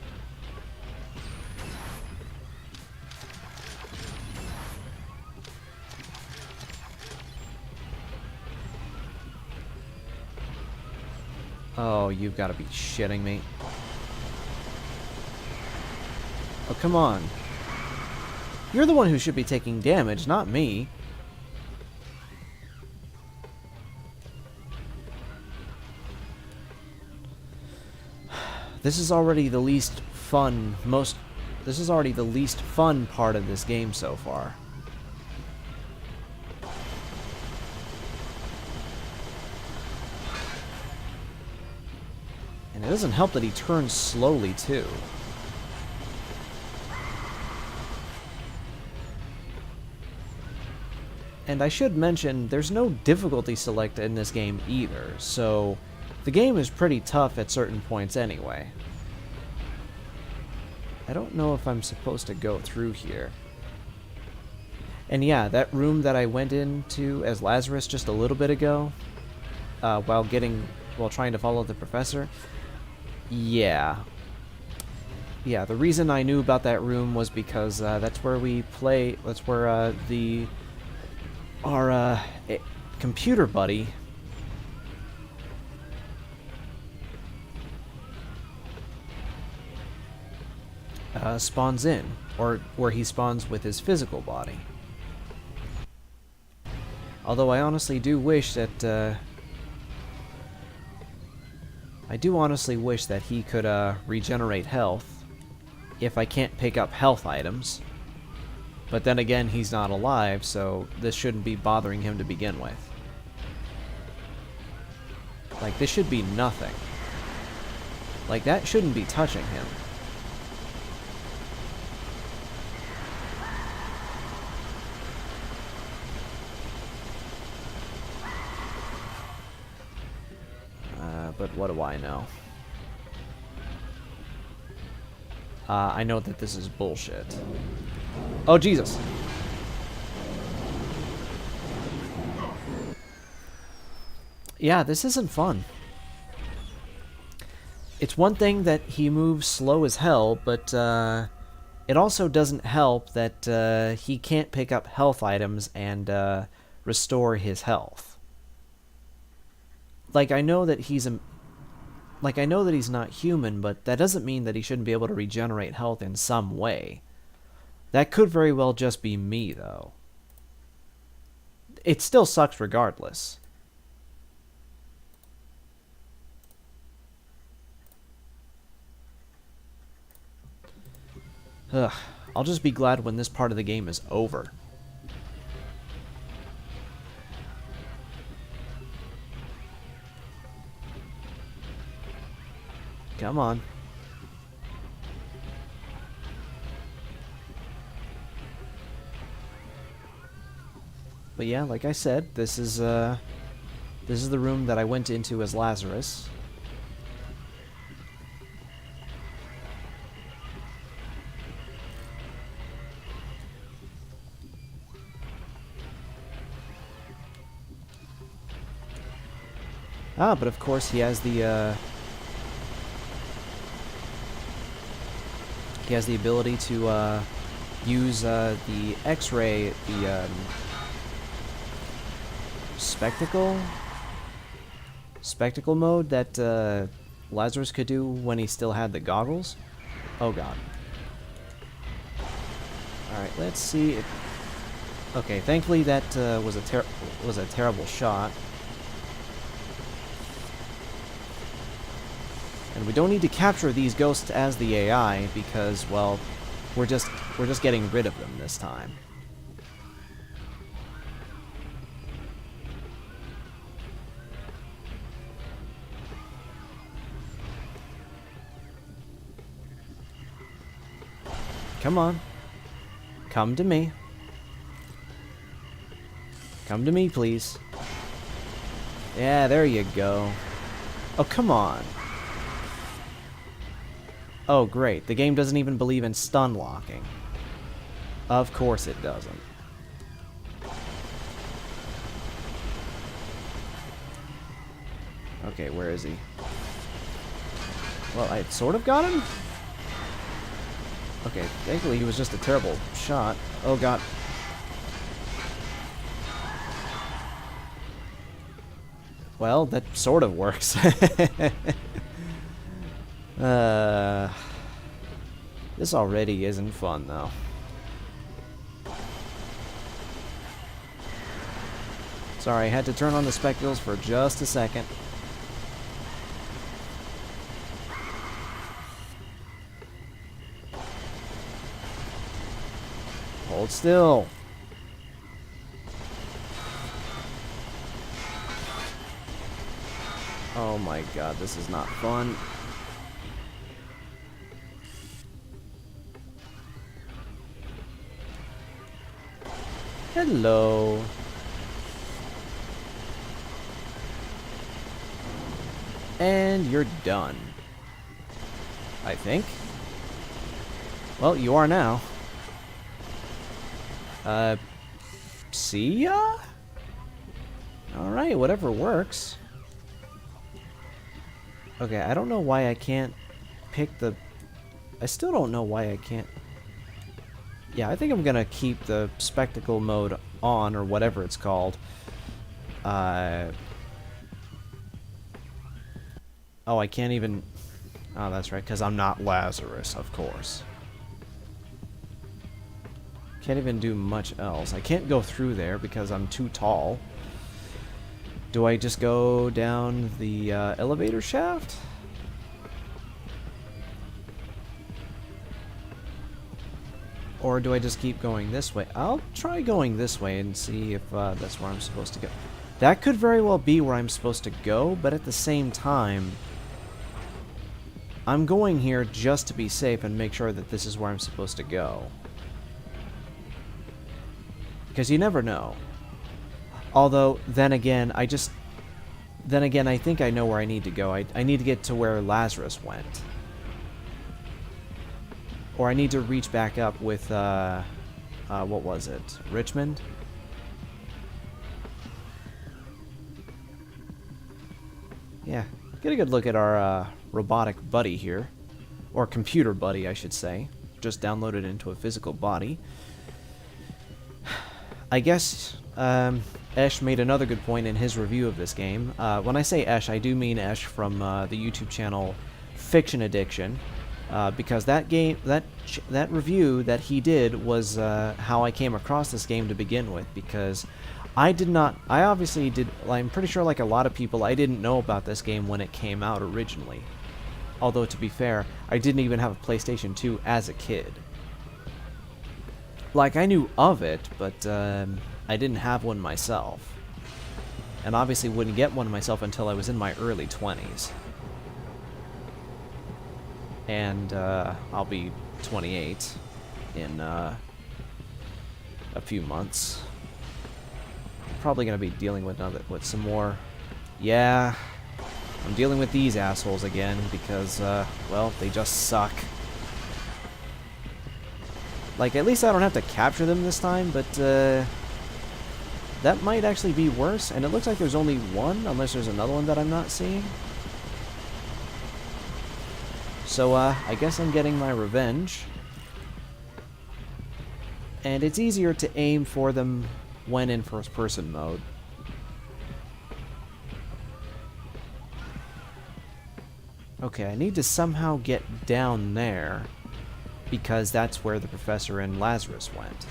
S2: Oh, you've got to be shitting me. Oh, come on. You're the one who should be taking damage, not me. This is already the least fun, this is already the least fun part of this game so far. And it doesn't help that he turns slowly, too. And I should mention, there's no difficulty select in this game either, so the game is pretty tough at certain points anyway. I don't know if I'm supposed to go through here. And yeah, that room that I went into as Lazarus just a little bit ago, while trying to follow the professor, yeah. Yeah, the reason I knew about that room was because that's where our computer buddy spawns in, or where he spawns with his physical body. Although I honestly do wish that he could regenerate health if I can't pick up health items. But then again, he's not alive, so this shouldn't be bothering him to begin with. Like, this should be nothing. Like, that shouldn't be touching him. But what do I know? I know that this is bullshit. Oh, Jesus. Yeah, this isn't fun. It's one thing that he moves slow as hell, but it also doesn't help that he can't pick up health items and restore his health. Like, I know that he's not human, but that doesn't mean that he shouldn't be able to regenerate health in some way. That could very well just be me, though. It still sucks regardless. Ugh, I'll just be glad when this part of the game is over. Come on. But yeah, like I said, this is the room that I went into as Lazarus. Ah, but of course he has the ability to use the X-ray, the spectacle mode that Lazarus could do when he still had the goggles. Oh god. All right, let's see. Okay, thankfully that was a terrible shot. And we don't need to capture these ghosts as the AI because, well, we're just getting rid of them this time. Come on. Come to me. Come to me, please. Yeah, there you go. Oh, come on. Oh, great. The game doesn't even believe in stun locking. Of course it doesn't. Okay, where is he? Well, I sort of got him? Okay, thankfully he was just a terrible shot. Oh god. Well, that sort of works. This already isn't fun, though. Sorry, I had to turn on the spectacles for just a second. Hold still. Oh my god, this is not fun. Hello. And you're done. I think. Well, you are now. See ya? Alright, whatever works. Okay, I don't know why I can't pick the... I still don't know why I can't... Yeah, I think I'm gonna keep the spectacle mode on, or whatever it's called. Oh, I can't even... Oh, that's right, because I'm not Lazarus, of course. Can't even do much else. I can't go through there because I'm too tall. Do I just go down the elevator shaft? Or do I just keep going this way? I'll try going this way and see if that's where I'm supposed to go. That could very well be where I'm supposed to go, but at the same time, I'm going here just to be safe and make sure that this is where I'm supposed to go. Because you never know. Although, then again, I think I know where I need to go. I need to get to where Lazarus went. Or I need to reach back up with, what was it? Richmond? Yeah, get a good look at our robotic buddy here. Or computer buddy, I should say. Just downloaded into a physical body. I guess Esh made another good point in his review of this game. When I say Esh, I do mean Esh from the YouTube channel Fiction Addiction. Because that game, that review that he did was how I came across this game to begin with. Because I obviously did, I'm pretty sure like a lot of people, I didn't know about this game when it came out originally. Although, to be fair, I didn't even have a PlayStation 2 as a kid. Like, I knew of it, but I didn't have one myself. And obviously wouldn't get one myself until I was in my early 20s. And I'll be 28 in a few months. Probably going to be dealing with some more... Yeah... I'm dealing with these assholes again because, well, they just suck. Like, at least I don't have to capture them this time, but, that might actually be worse. And it looks like there's only one, unless there's another one that I'm not seeing. So, I guess I'm getting my revenge. And it's easier to aim for them when in first-person mode. Okay, I need to somehow get down there, because that's where the Professor and Lazarus went.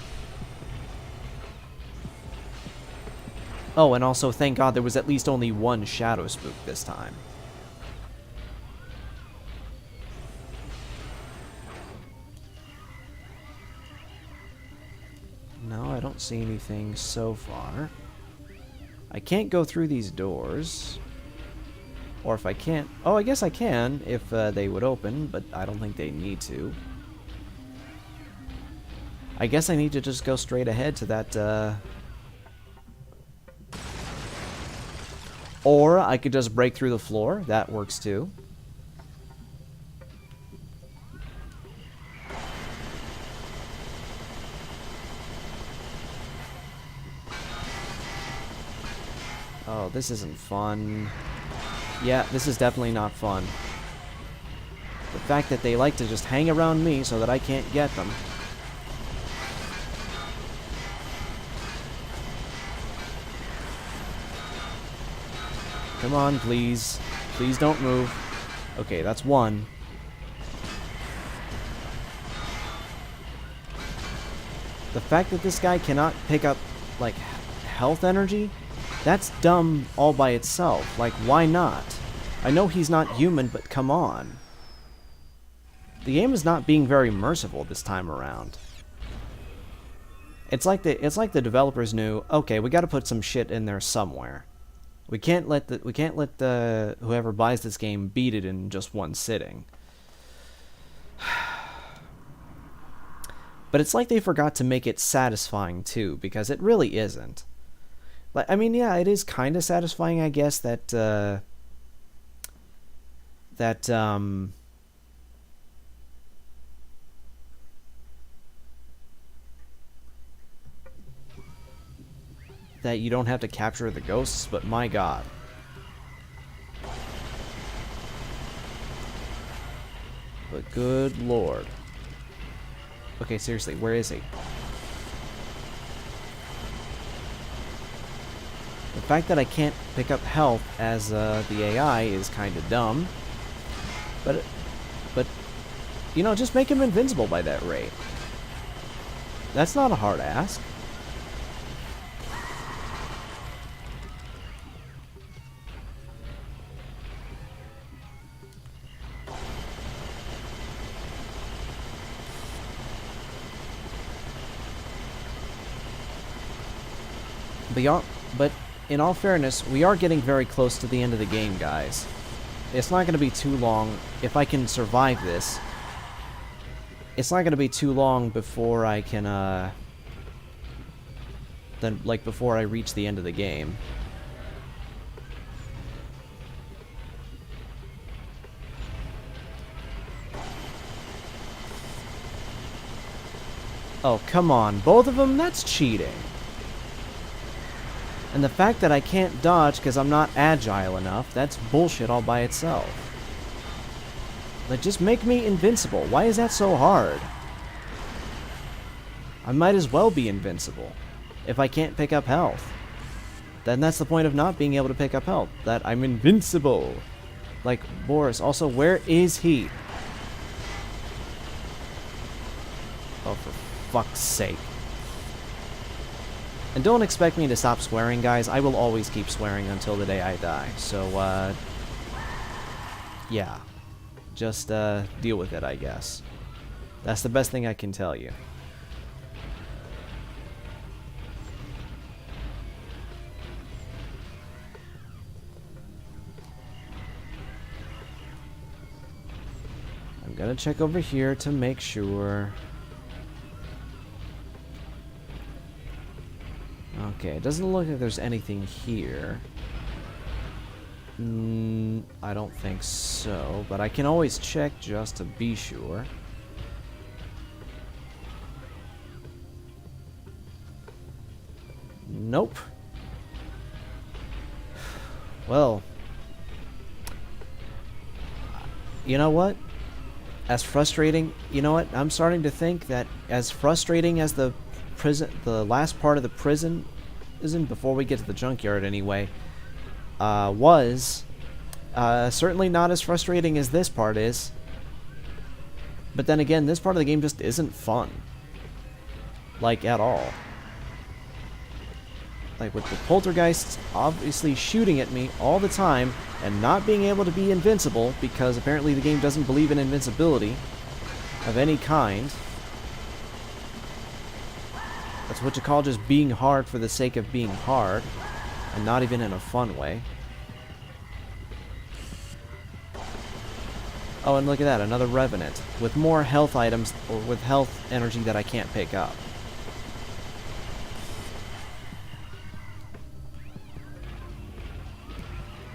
S2: Oh, and also, thank God there was at least only one shadow spook this time. No, I don't see anything so far. I can't go through these doors. Or if I can't... Oh, I guess I can if they would open, but I don't think they need to. I guess I need to just go straight ahead to that... Or I could just break through the floor. That works too. Oh, this isn't fun. Yeah, this is definitely not fun. The fact that they like to just hang around me so that I can't get them. Come on, please. Please don't move. Okay, that's one. The fact that this guy cannot pick up, like, health energy? That's dumb all by itself. Like, why not? I know he's not human, but come on. The game is not being very merciful this time around. It's like the developers knew, okay, we got to put some shit in there somewhere. We can't let the whoever buys this game beat it in just one sitting. But it's like they forgot to make it satisfying too, because it really isn't. Like, I mean, yeah, it is kind of satisfying, I guess, that that you don't have to capture the ghosts, but my God. But good Lord. Okay, seriously, where is he? The fact that I can't pick up health as the AI is kind of dumb. But, you know, just make him invincible by that rate. That's not a hard ask. But in all fairness, we are getting very close to the end of the game, guys. It's not going to be too long. If I can survive this, it's not going to be too long before I can, before I reach the end of the game. Oh, come on. Both of them? That's cheating. And the fact that I can't dodge because I'm not agile enough, that's bullshit all by itself. Like, just make me invincible. Why is that so hard? I might as well be invincible if I can't pick up health. Then that's the point of not being able to pick up health. That I'm invincible. Like, Boris. Also, where is he? Oh, for fuck's sake. And don't expect me to stop swearing, guys. I will always keep swearing until the day I die. So, yeah. Just, deal with it, I guess. That's the best thing I can tell you. I'm gonna check over here to make sure. Okay, it doesn't look like there's anything here. I don't think so, but I can always check just to be sure. Nope. Well, you know what? As frustrating, you know what? I'm starting to think that as frustrating as the last part of the prison isn't, before we get to the junkyard anyway, was certainly not as frustrating as this part is. But then again, this part of the game just isn't fun. Like, at all. Like, with the poltergeists obviously shooting at me all the time and not being able to be invincible because apparently the game doesn't believe in invincibility of any kind. That's what you call just being hard for the sake of being hard, and not even in a fun way. Oh, and look at that, another Revenant, with more health items, or with health energy that I can't pick up.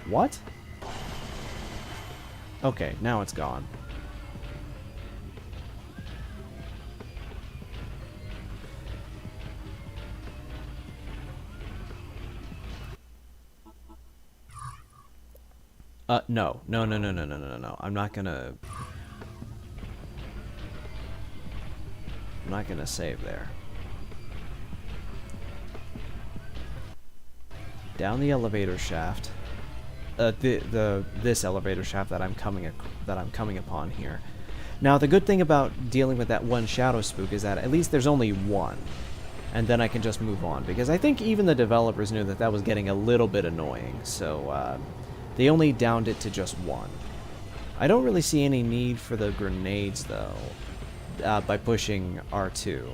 S2: What? Okay, now it's gone. No. No. I'm not gonna save there. Down the elevator shaft. This elevator shaft that I'm coming upon here. Now, the good thing about dealing with that one shadow spook is that at least there's only one, and then I can just move on, because I think even the developers knew that that was getting a little bit annoying, so they only downed it to just one. I don't really see any need for the grenades though, by pushing R2.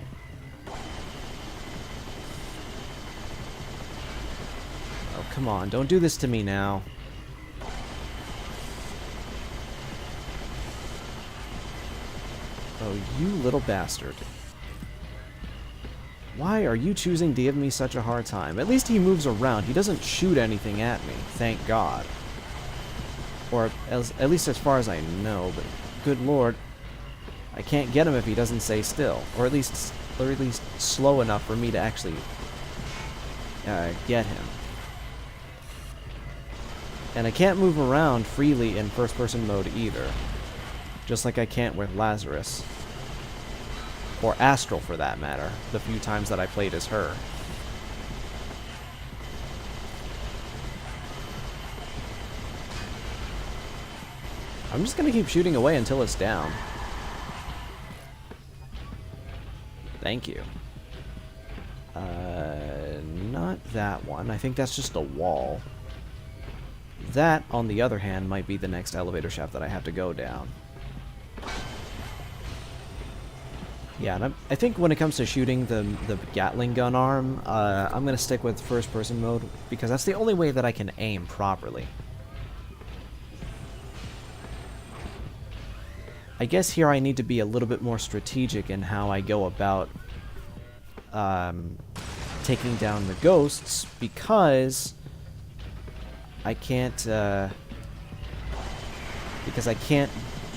S2: Oh, come on, don't do this to me now. Oh, you little bastard. Why are you choosing to give me such a hard time? At least he moves around. He doesn't shoot anything at me, thank God. Or at least as far as I know, but good lord, I can't get him if he doesn't stay still. Or at least slow enough for me to actually get him. And I can't move around freely in first-person mode either. Just like I can't with Lazarus. Or Astral, for that matter, the few times that I played as her. I'm just gonna keep shooting away until it's down. Thank you. Not that one. I think that's just a wall. That, on the other hand, might be the next elevator shaft that I have to go down. Yeah, and I think when it comes to shooting the Gatling gun arm, I'm going to stick with first-person mode, because that's the only way that I can aim properly. I guess here I need to be a little bit more strategic in how I go about taking down the ghosts, because I can't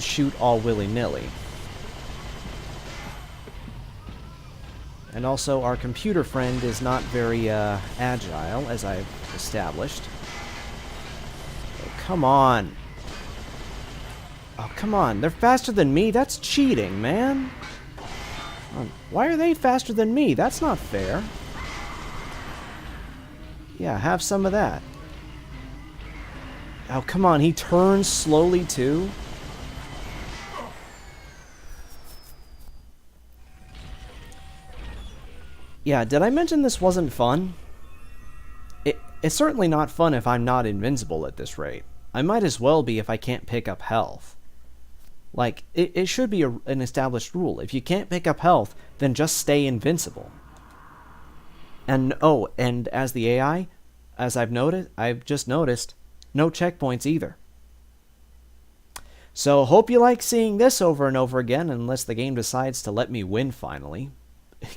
S2: shoot all willy-nilly. And also, our computer friend is not very agile, as I've established. Oh, come on. Oh, come on. They're faster than me? That's cheating, man. Why are they faster than me? That's not fair. Yeah, have some of that. Oh, come on. He turns slowly, too. Yeah, did I mention this wasn't fun? It's certainly not fun if I'm not invincible at this rate. I might as well be if I can't pick up health. Like, it should be an established rule. If you can't pick up health, then just stay invincible. And, oh, and as the AI, as I've just noticed, no checkpoints either. So, hope you like seeing this over and over again, unless the game decides to let me win finally.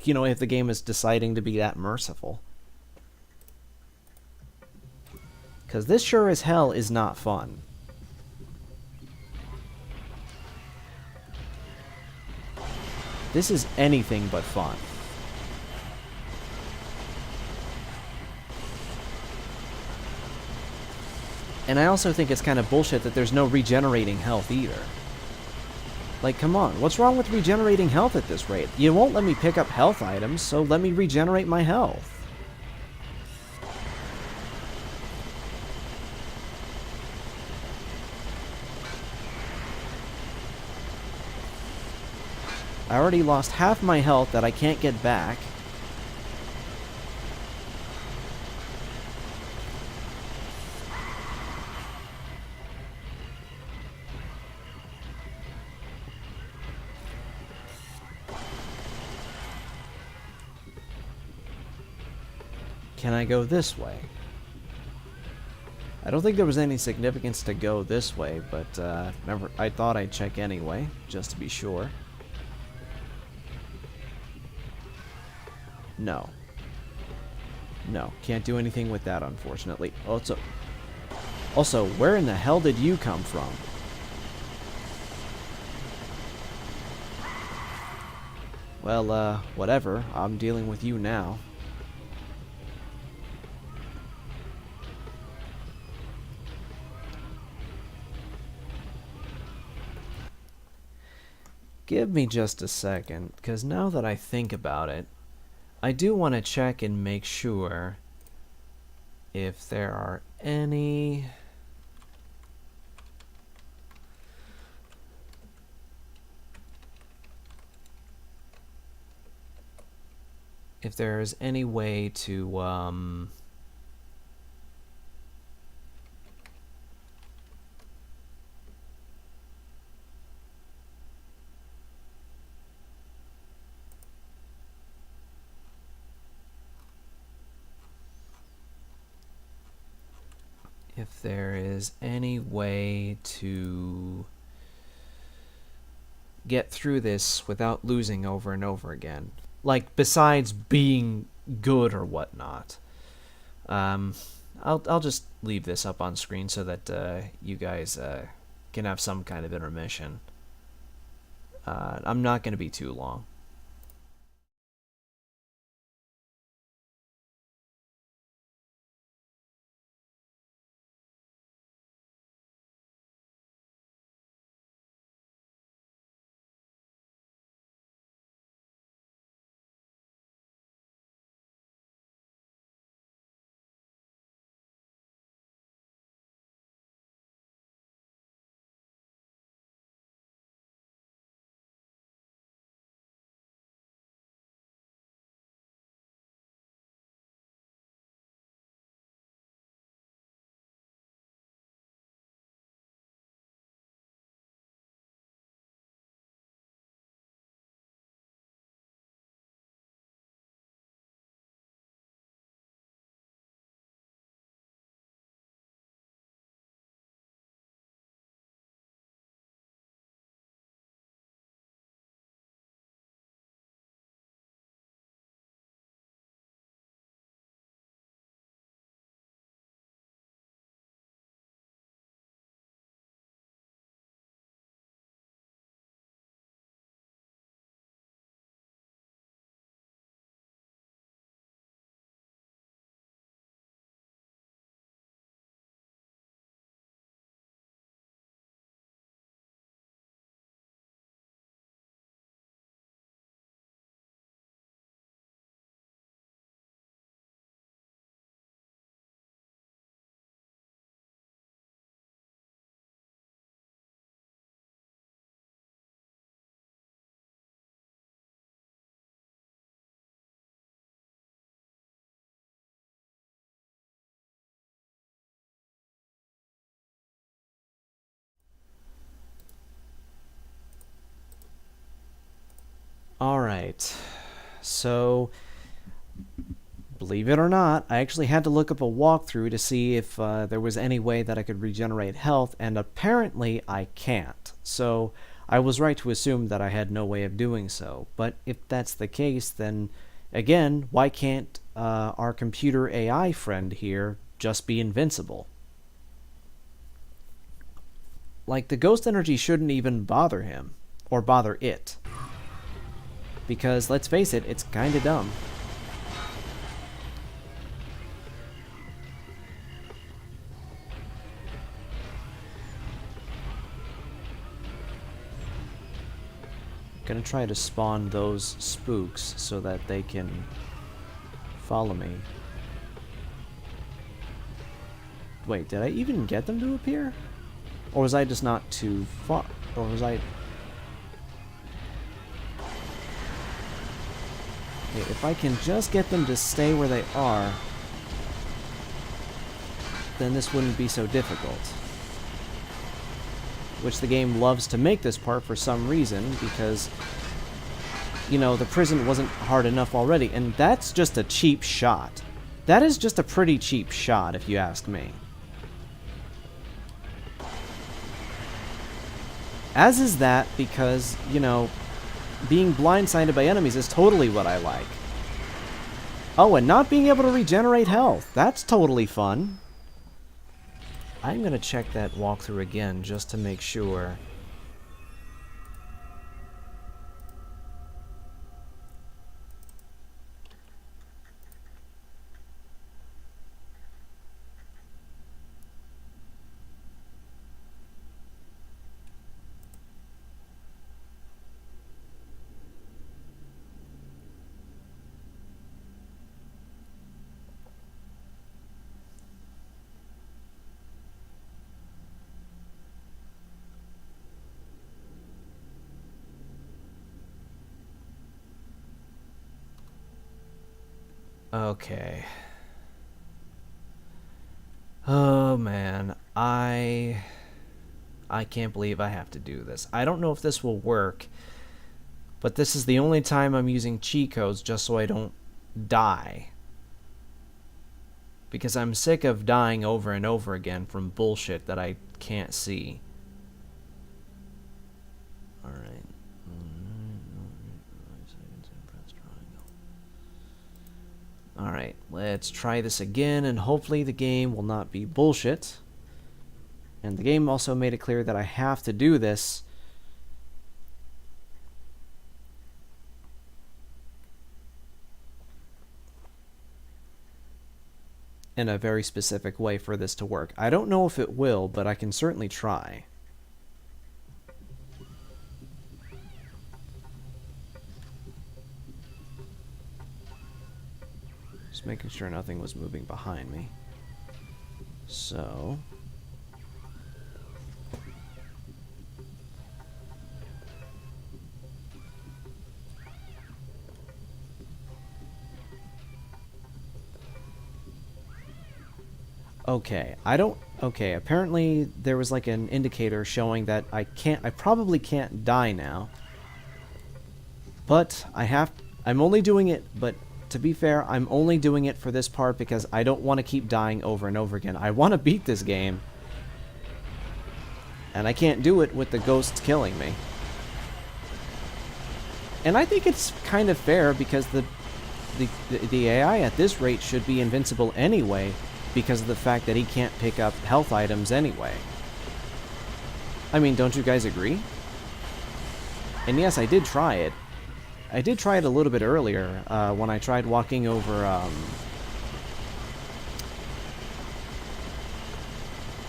S2: You know, if the game is deciding to be that merciful. Because this sure as hell is not fun. This is anything but fun. And I also think it's kind of bullshit that there's no regenerating health either. Like, come on, what's wrong with regenerating health at this rate? You won't let me pick up health items, so let me regenerate my health. I already lost half my health that I can't get back. Can I go this way? I don't think there was any significance to go this way, but remember, I thought I'd check anyway, just to be sure. No. No, can't do anything with that, unfortunately. Also, where in the hell did you come from? Well, whatever. I'm dealing with you now. Give me just a second, because now that I think about it, I do want to check and make sure if there are any... if there is any way to, if there is any way to get through this without losing over and over again. Like, besides being good or whatnot. I'll just leave this up on screen so that you guys can have some kind of intermission. I'm not going to be too long. Alright. So, believe it or not, I actually had to look up a walkthrough to see if there was any way that I could regenerate health, and apparently I can't. So, I was right to assume that I had no way of doing so. But if that's the case, then, again, why can't our computer AI friend here just be invincible? Like, the ghost energy shouldn't even bother him, or bother it. Because, let's face it, it's kinda dumb. Gonna try to spawn those spooks so that they can follow me. Wait, did I even get them to appear? Or was I just not too far? Or was I... Okay, if I can just get them to stay where they are, then this wouldn't be so difficult. Which the game loves to make this part for some reason, because, you know, the prison wasn't hard enough already, and that's just a cheap shot. That is just a pretty cheap shot, if you ask me. As is that, because, you know, being blindsided by enemies is totally what I like. Oh, and not being able to regenerate health. That's totally fun. I'm gonna check that walkthrough again just to make sure. Okay. Oh man, I can't believe I have to do this. I don't know if this will work, but this is the only time I'm using cheat codes just so I don't die. Because I'm sick of dying over and over again from bullshit that I can't see. Alright. Alright, let's try this again, and hopefully the game will not be bullshit. And the game also made it clear that I have to do this in a very specific way for this to work. I don't know if it will, but I can certainly try. Just making sure nothing was moving behind me. So... Okay, okay, apparently there was like an indicator showing that I probably can't die now. But I'm only doing it, but to be fair, I'm only doing it for this part because I don't want to keep dying over and over again. I want to beat this game. And I can't do it with the ghosts killing me. And I think it's kind of fair because the AI at this rate should be invincible anyway, because of the fact that he can't pick up health items anyway. I mean, don't you guys agree? And yes, I did try it. I did try it a little bit earlier, when I tried walking over,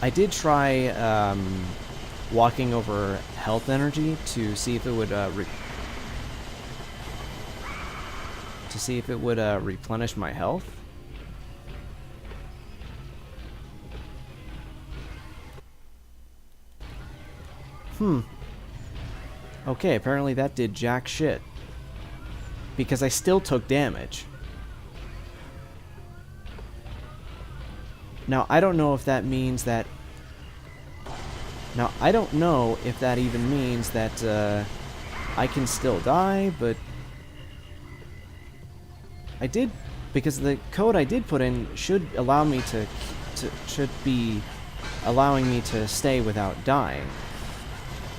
S2: I did try, walking over health energy to see if it would, replenish my health. Okay, apparently that did jack shit. Because I still took damage. Now, I don't know if that means that... Now, I don't know if that even means that, I can still die, but I did, because the code I did put in should allow me should be allowing me to stay without dying.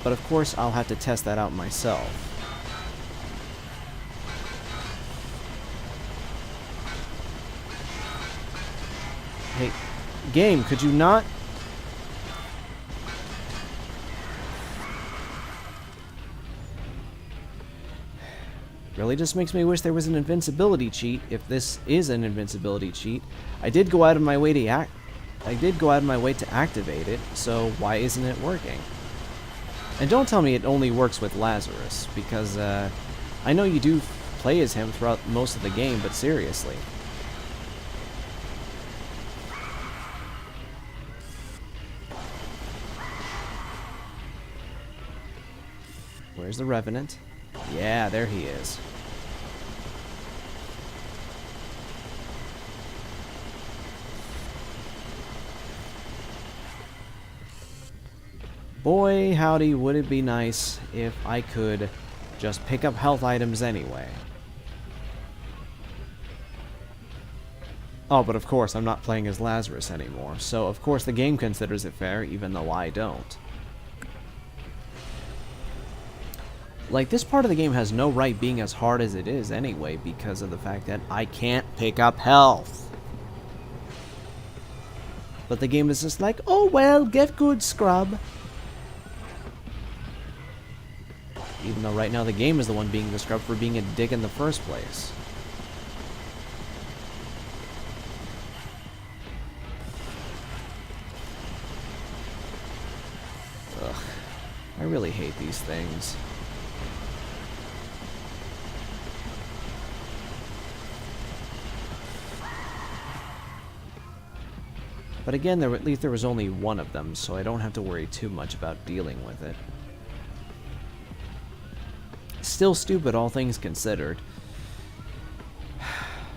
S2: But of course, I'll have to test that out myself. Hey, game, could you not? Really just makes me wish there was an invincibility cheat, if this is an invincibility cheat. I did go out of my way to activate it, so why isn't it working? And don't tell me it only works with Lazarus, because I know you do play as him throughout most of the game, but seriously. Where's the Revenant? Yeah, there he is. Boy, howdy, would it be nice if I could just pick up health items anyway. Oh, but of course, I'm not playing as Lazarus anymore, so of course the game considers it fair, even though I don't. Like, this part of the game has no right being as hard as it is anyway, because of the fact that I can't pick up health. But the game is just like, oh well, get good, scrub. Even though right now the game is the one being the scrub for being a dick in the first place. Ugh. I really hate these things. But again, at least there was only one of them, so I don't have to worry too much about dealing with it. Still stupid, all things considered.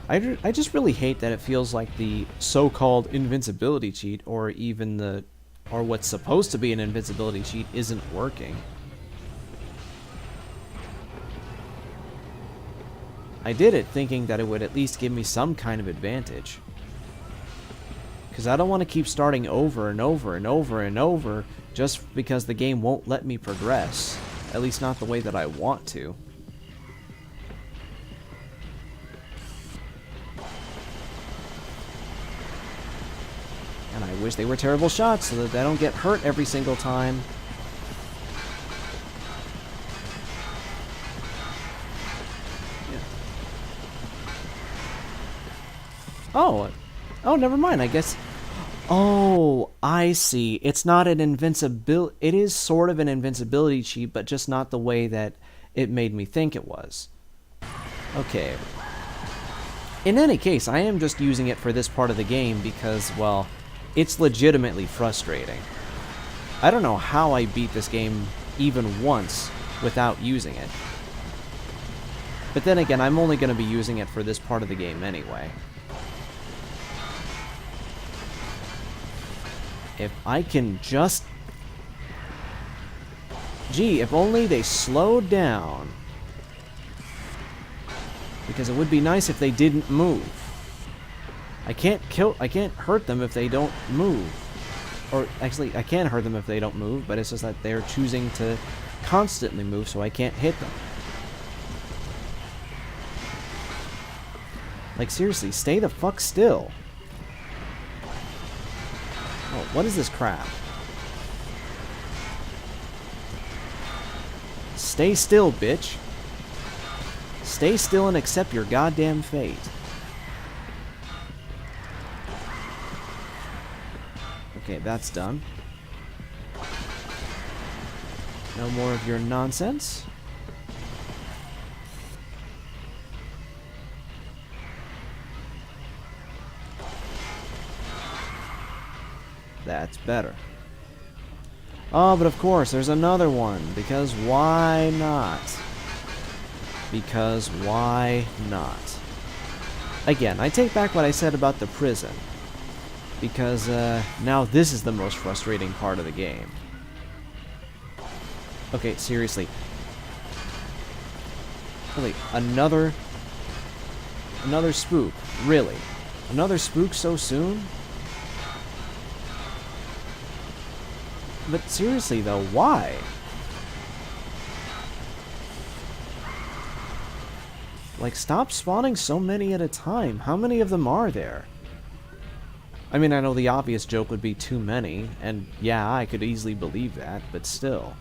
S2: I just really hate that it feels like the so-called invincibility cheat, or even or what's supposed to be an invincibility cheat, isn't working. I did it thinking that it would at least give me some kind of advantage. Because I don't want to keep starting over and over and over and over just because the game won't let me progress. At least not the way that I want to. And I wish they were terrible shots so that I don't get hurt every single time. Yeah. Oh, never mind, I guess. Oh, I see. It's not an invincibility. It is sort of an invincibility cheat, but just not the way that it made me think it was. Okay. In any case, I am just using it for this part of the game because, well, it's legitimately frustrating. I don't know how I beat this game even once without using it. But then again, I'm only going to be using it for this part of the game anyway. If I can just... Gee, if only they slowed down. Because it would be nice if they didn't move. I can't hurt them if they don't move. Or, actually, I can hurt them if they don't move, but it's just that they're choosing to constantly move, so I can't hit them. Like, seriously, stay the fuck still. Oh, what is this crap? Stay still, bitch. Stay still and accept your goddamn fate. Okay, that's done. No more of your nonsense. That's better. Oh, but of course, there's another one. Because why not? Because why not? Again, I take back what I said about the prison. Because now this is the most frustrating part of the game. Okay, seriously. Really, another... Another spook. Really? Another spook so soon? But seriously though, why? Like, stop spawning so many at a time. How many of them are there? I mean, I know the obvious joke would be too many, and yeah, I could easily believe that, but still.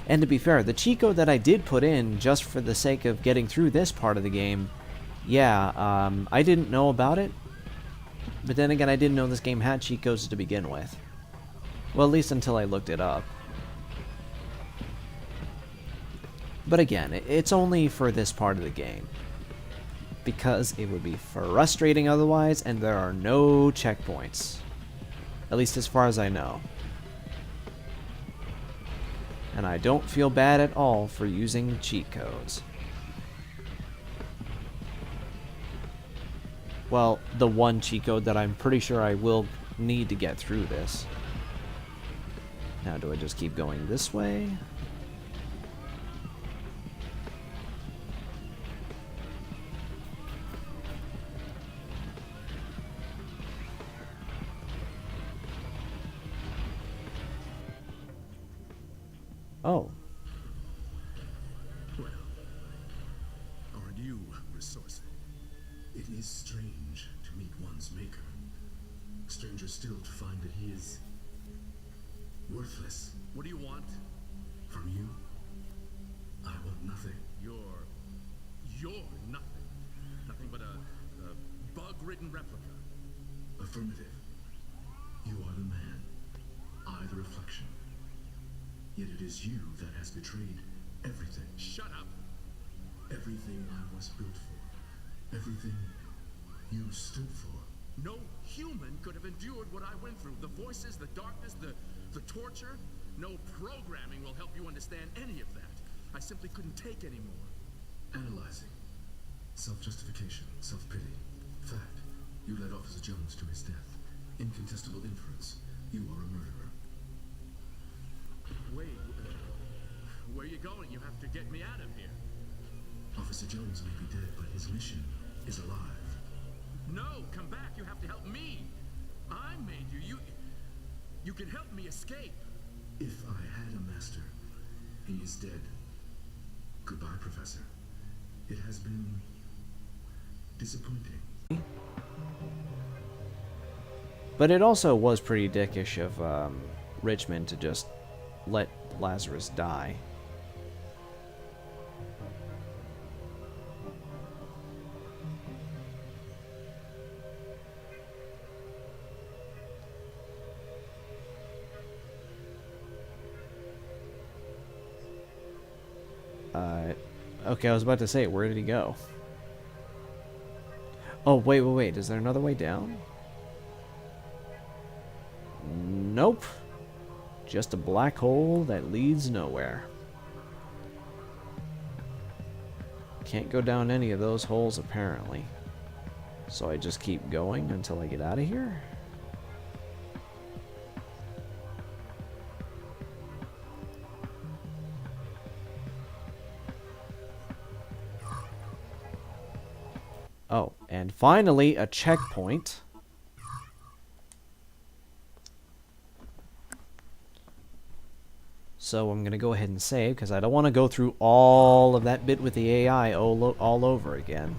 S2: And to be fair, the cheat code that I did put in just for the sake of getting through this part of the game, yeah, I didn't know about it. But then again, I didn't know this game had cheat codes to begin with. Well, at least until I looked it up. But again, it's only for this part of the game. Because it would be frustrating otherwise, and there are no checkpoints. At least as far as I know. And I don't feel bad at all for using cheat codes. Well, the one cheat code that I'm pretty sure I will need to get through this. Now, do I just keep going this way? Oh.
S8: Well, aren't you resourceful? It is strange to meet one's maker. Stranger still to find that he is worthless. What do you want? From you? I want nothing. You're nothing. Nothing but a bug-ridden replica. Affirmative. You are the man. I the reflection. Yet it is you that has betrayed everything. Shut up! Everything I was built for. Everything you stood for. No human could have endured what I went through. The voices, the darkness, the torture. No programming will help you understand any of that. I simply couldn't take any more. Analyzing. Self-justification. Self-pity. Fact. You led Officer Jones to his death. Incontestable inference. You are a murderer. Wait, where are you going? You have to get me out of here. Officer Jones may be dead, but his mission is alive. No, come back. You have to help me. I made you. You can help me escape. If I had a master, he is dead. Goodbye, Professor. It has been disappointing.
S2: But it also was pretty dickish of Richmond to just let Lazarus die. Okay, I was about to say, where did he go? Oh, wait. Is there another way down? Nope. Just a black hole that leads nowhere. Can't go down any of those holes, apparently. So I just keep going until I get out of here? Oh, and finally, a checkpoint. So I'm going to go ahead and save, because I don't want to go through all of that bit with the AI all over again.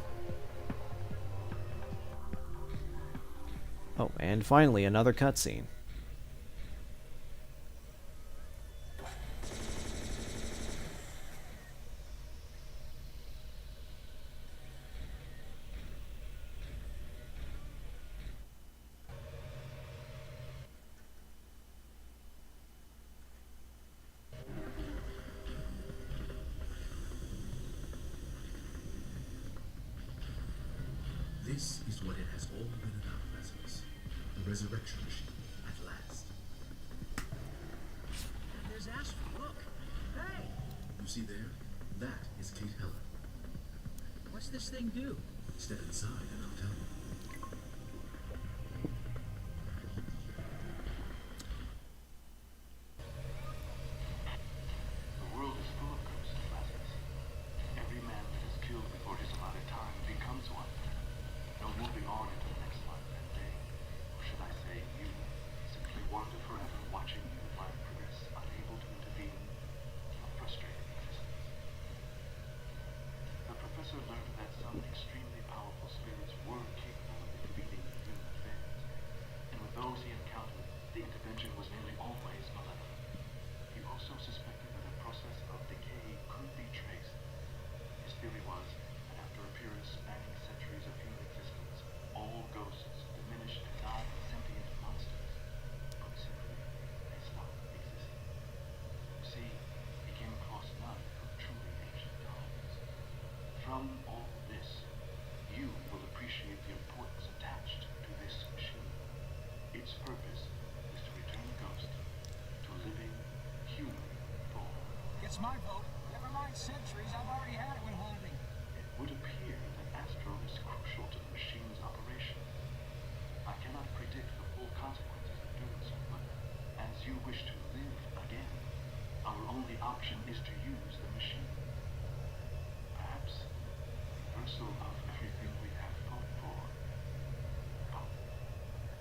S2: Oh, and finally, another cutscene.
S8: This is what it has all been about, Lazarus. The resurrection machine, at last.
S4: There's Astral, look. Hey!
S8: You see there? That is Kate Helen.
S4: What's this thing do?
S8: Step inside and I'll tell you.
S6: The world From all this, you will appreciate the importance attached to this machine. Its purpose is to return Ghost to living human form.
S4: Gets my vote. Never mind centuries, I've already had it with haunting.
S6: It would appear that Astral is crucial to the machine's operation. I cannot predict the full consequences of doing so, but as you wish to live again, our only option is to use the machine. Perhaps reversal of everything we have fought for. But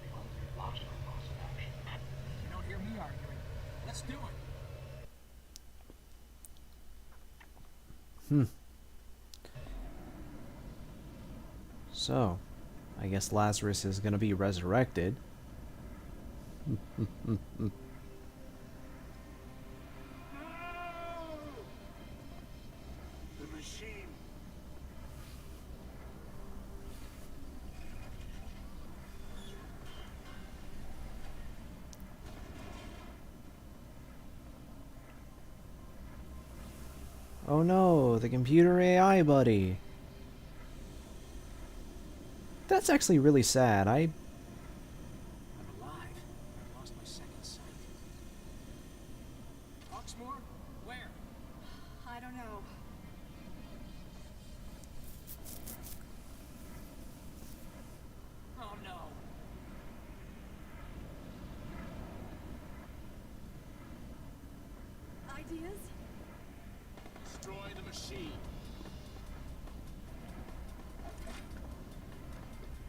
S6: the only logical course of action.
S4: You don't hear me arguing. Let's do it.
S2: So, I guess Lazarus is gonna be resurrected.
S8: The machine.
S2: Oh no, the computer AI buddy. That's actually really sad.
S4: I'm alive. I lost my second sight. Hawksmoor? Where?
S7: I don't know.
S4: Oh no.
S7: Ideas?
S8: Destroy the machine.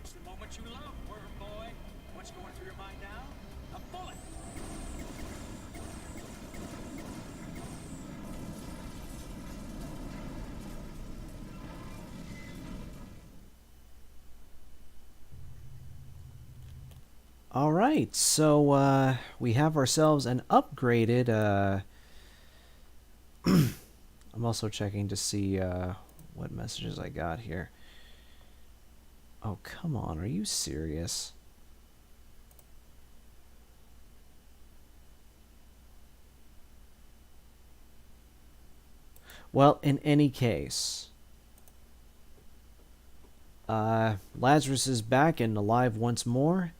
S4: It's the moment you love, worm boy. What's going through your mind now? A bullet.
S2: Alright, so we have ourselves an upgraded I'm also checking to see what messages I got here. Oh, come on, are you serious? Well, in any case, Lazarus is back and alive once more.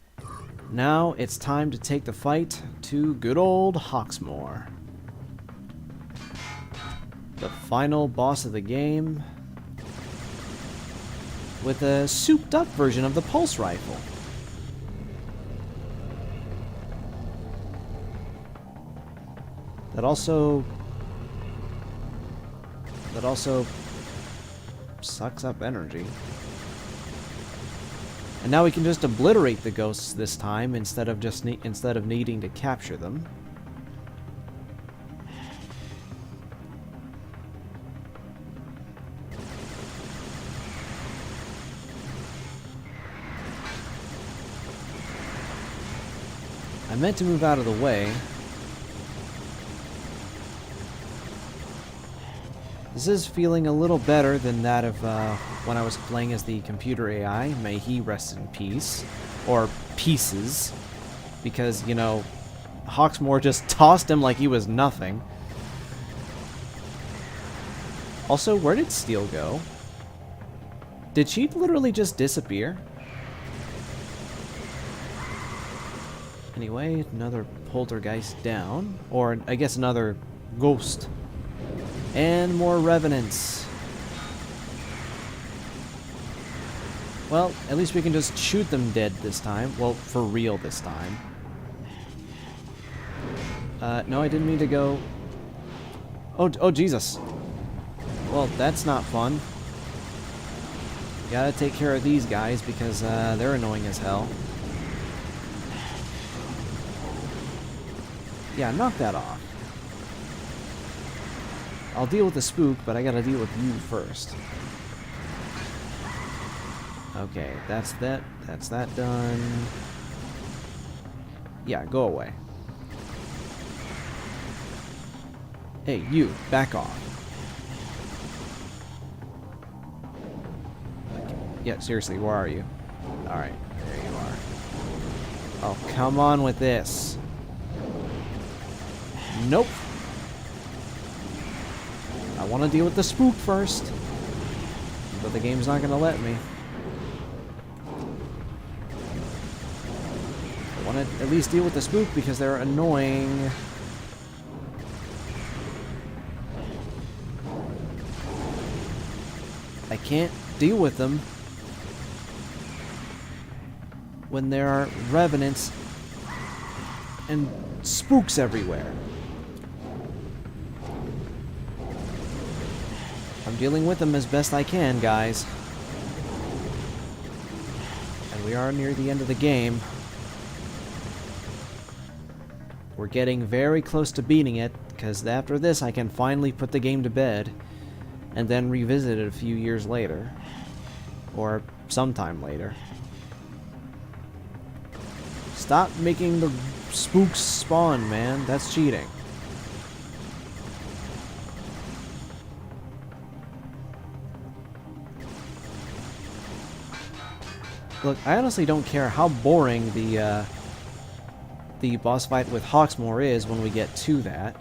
S2: Now it's time to take the fight to good old Hawksmoor. The final boss of the game, with a souped up version of the pulse rifle. That also sucks up energy. And now we can just obliterate the ghosts this time instead of needing to capture them. I meant to move out of the way. This is feeling a little better than that of when I was playing as the computer AI. May he rest in peace. Or pieces. Because, you know, Hawksmoor just tossed him like he was nothing. Also, where did Steele go? Did she literally just disappear? Anyway, another poltergeist down. Or, I guess, another ghost. And more revenants. Well, at least we can just shoot them dead this time. Well, for real this time. No, I didn't mean to go... Oh, Jesus. Well, that's not fun. Gotta take care of these guys because they're annoying as hell. Yeah, knock that off. I'll deal with the spook, but I gotta deal with you first. Okay, that's that. That's that done. Yeah, go away. Hey, you, back off. Okay. Yeah, seriously, where are you? Alright, there you are. Oh, come on with this. Nope. I want to deal with the spook first. but the game's not gonna let me. I want to at least deal with the spook because they're annoying. I can't deal with them when there are revenants and spooks everywhere. I'm dealing with them as best I can, guys. And we are near the end of the game. We're getting very close to beating it, because after this I can finally put the game to bed and then revisit it a few years later. Or sometime later. Stop making the spooks spawn, man. That's cheating. Look, I honestly don't care how boring the boss fight with Hawksmoor is when we get to that.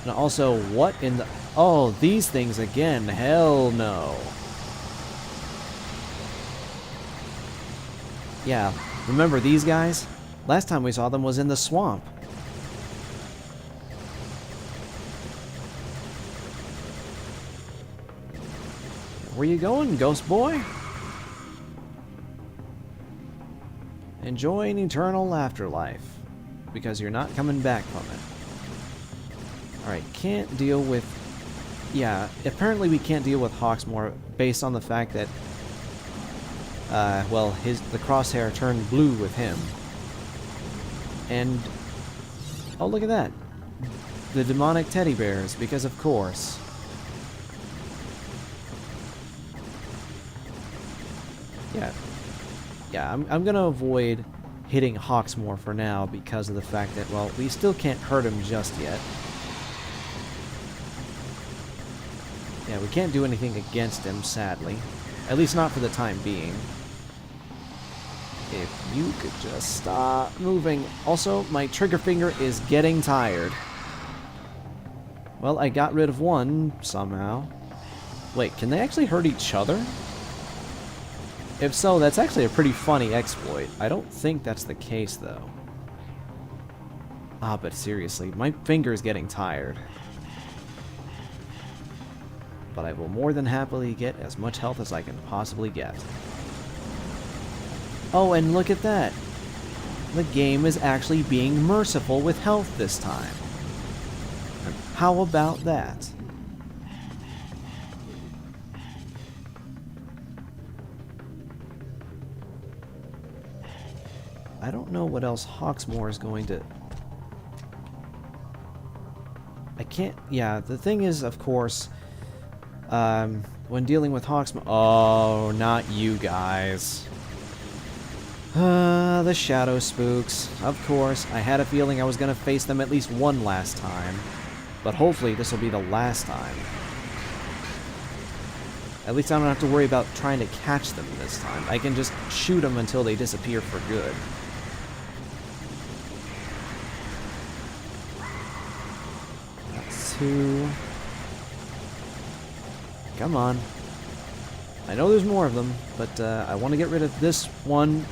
S2: And also, what in the... Oh, these things again. Hell no. Yeah, remember these guys? Last time we saw them was in the swamp. Where you going, ghost boy? Enjoy an eternal afterlife, because you're not coming back from it. Alright, can't deal with... Yeah, apparently we can't deal with Hawksmoor based on the fact that, well, the crosshair turned blue with him. And, oh look at that. The demonic teddy bears, because of course. Yeah, I'm gonna avoid hitting Hawksmoor for now because of the fact that, well, we still can't hurt him just yet. Yeah, we can't do anything against him, sadly. At least not for the time being. If you could just stop moving. Also, my trigger finger is getting tired. Well, I got rid of one, somehow. Wait, can they actually hurt each other? If so, that's actually a pretty funny exploit. I don't think that's the case, though. Ah, but seriously, my finger's getting tired. But I will more than happily get as much health as I can possibly get. Oh, and look at that! The game is actually being merciful with health this time. How about that? I don't know what else Hawksmoor is going to... I can't... Yeah, the thing is, of course, when dealing with Hawksmoor... Oh, not you guys. The shadow spooks. Of course, I had a feeling I was going to face them at least one last time. But hopefully this will be the last time. At least I don't have to worry about trying to catch them this time. I can just shoot them until they disappear for good. That's two. Come on. I know there's more of them, but I want to get rid of this one.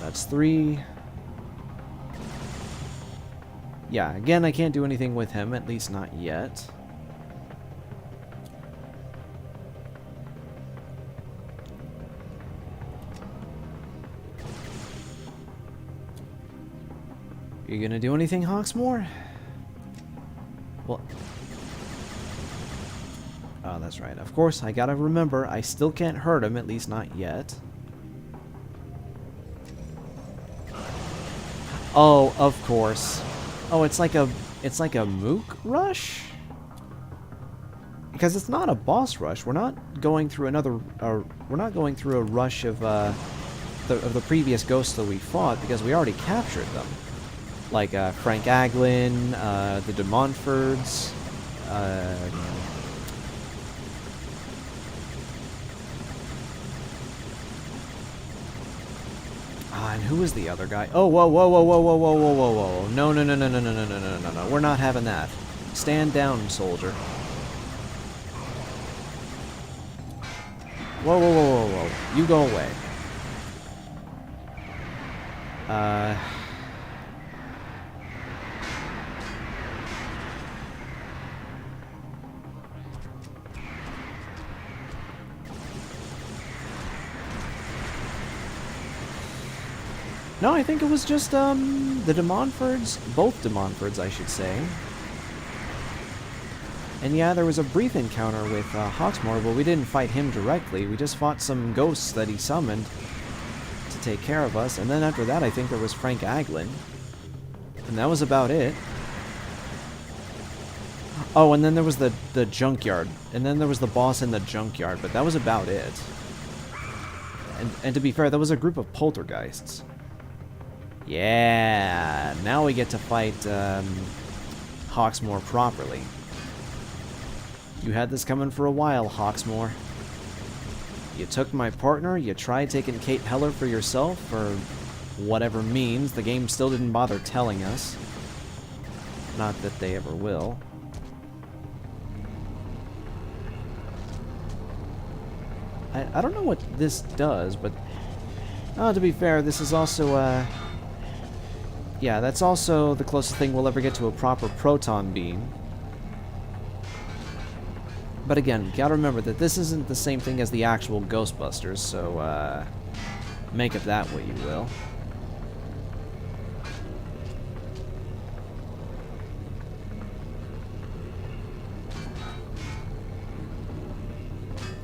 S2: That's three. Yeah, again, I can't do anything with him, at least not yet. You gonna do anything, Hawksmoor? Well... Oh, that's right. Of course, I gotta remember, I still can't hurt him, at least not yet. Oh, of course. Oh, it's like a mook rush? Because it's not a boss rush. We're not going through another... we're not going through a rush of the previous ghosts that we fought, because we already captured them. Like Frank Agglin, the de Montforts, and who was the other guy? Oh, whoa, whoa, whoa, whoa, whoa, whoa, whoa, whoa, whoa. No, no, no, no, no, no, no, no, no, no, no, no. We're not having that. Stand down, soldier. Whoa, whoa, whoa, whoa, whoa. You go away. No, I think it was just, the De Montforts, both De Montforts, I should say. And yeah, there was a brief encounter with, Hawksmoor, but we didn't fight him directly. We just fought some ghosts that he summoned to take care of us. And then after that, I think there was Frank Agglin. And that was about it. Oh, and then there was the junkyard. And then there was the boss in the junkyard, but that was about it. And to be fair, that was a group of poltergeists. Yeah, now we get to fight Hawksmoor properly. You had this coming for a while, Hawksmoor. You took my partner, you tried taking Kate Heller for yourself, for whatever means. The game still didn't bother telling us. Not that they ever will. I don't know what this does, but... Oh, to be fair, this is also, yeah, that's also the closest thing we'll ever get to a proper proton beam. But again, gotta remember that this isn't the same thing as the actual Ghostbusters, so, make of that what you will.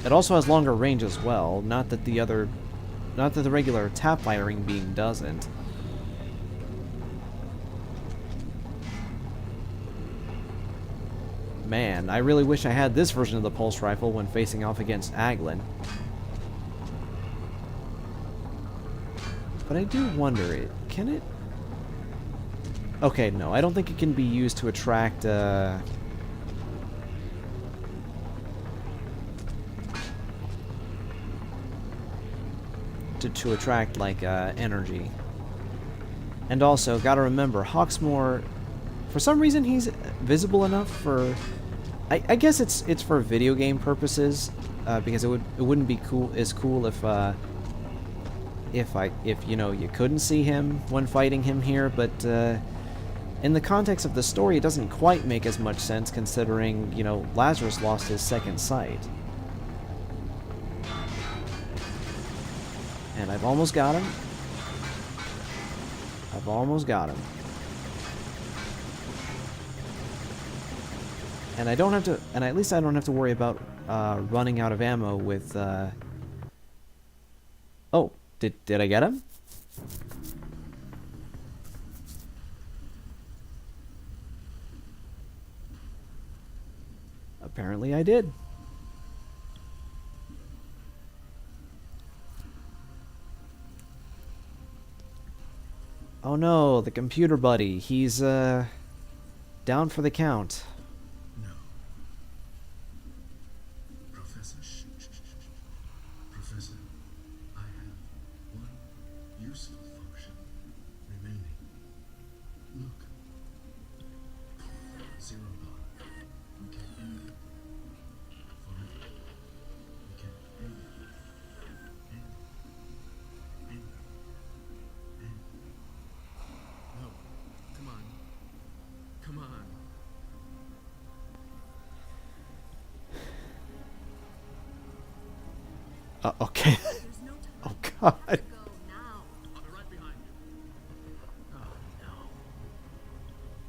S2: It also has longer range as well, not that the regular tap firing beam doesn't. Man, I really wish I had this version of the pulse rifle when facing off against Agglin. But I do wonder, can it... Okay, no, I don't think it can be used to attract, to attract, like, energy. And also, gotta remember, Hawksmoor, for some reason he's visible enough for... I guess it's for video game purposes, because it wouldn't be cool if you know, you couldn't see him when fighting him here, but in the context of the story, it doesn't quite make as much sense considering, you know, Lazarus lost his second sight. And I've almost got him. I've almost got him. And I don't have to, and at least I don't have to worry about running out of ammo with, Oh, did I get him? Apparently I did. Oh no, the computer buddy. He's, down for the count.
S8: No. Professor, shh. Professor, I have one useful function remaining. Look. 0 bar. Okay. Forever. Okay. And. No. Come on. Come on.
S2: Okay. Oh god.
S8: I'll be right behind you. Oh, no.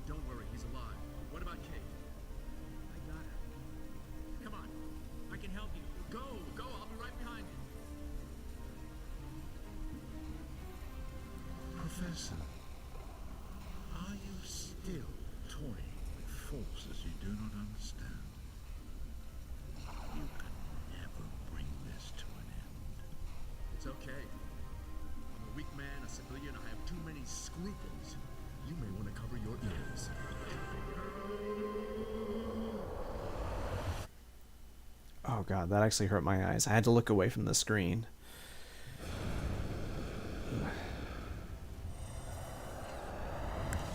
S8: Don't worry, he's alive. What about Kate? I got her. Come on. I can help you. Go. I'll be right behind you.
S5: Professor, are you still toying with forces you do not understand? You can never bring this to an end.
S8: It's okay. I'm a weak man, a civilian. I have too many scruples. You may want to cover your ears.
S2: Oh god, that actually hurt my eyes. I had to look away from the screen.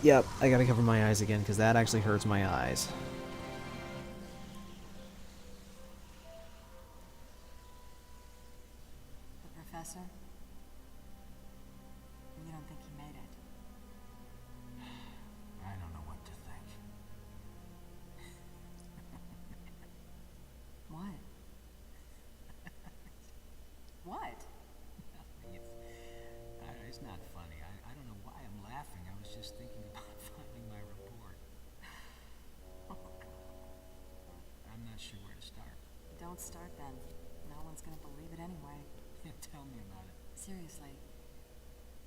S2: Yep, I gotta cover my eyes again, because that actually hurts my eyes.
S4: just thinking about filing my report. I'm not sure where to start.
S9: Don't start then. No one's gonna believe it anyway.
S4: Yeah, tell me about it.
S9: Seriously,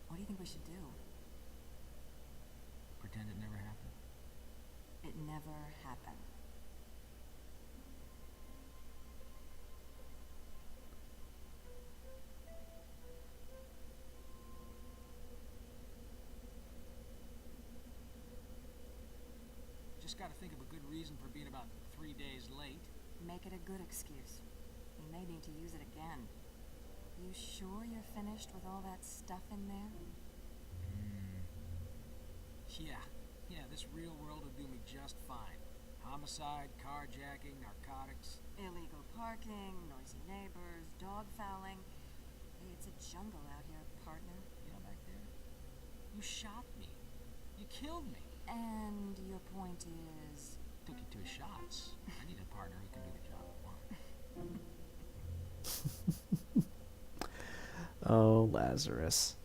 S9: what do you think we should do?
S4: Pretend it never happened.
S9: It never happened.
S4: Just gotta think of a good reason for being about 3 days late.
S9: Make it a good excuse. We may need to use it again. You sure you're finished with all that stuff in there?
S4: Yeah, this real world will do me just fine. Homicide, carjacking, narcotics.
S9: Illegal parking, noisy neighbors, dog fouling. Hey, it's a jungle out here, partner.
S4: You know, back there, you shot me. You killed me.
S9: And your point is?
S4: Took you 2 shots. I need a partner who can do the job at one.
S2: Oh, Lazarus.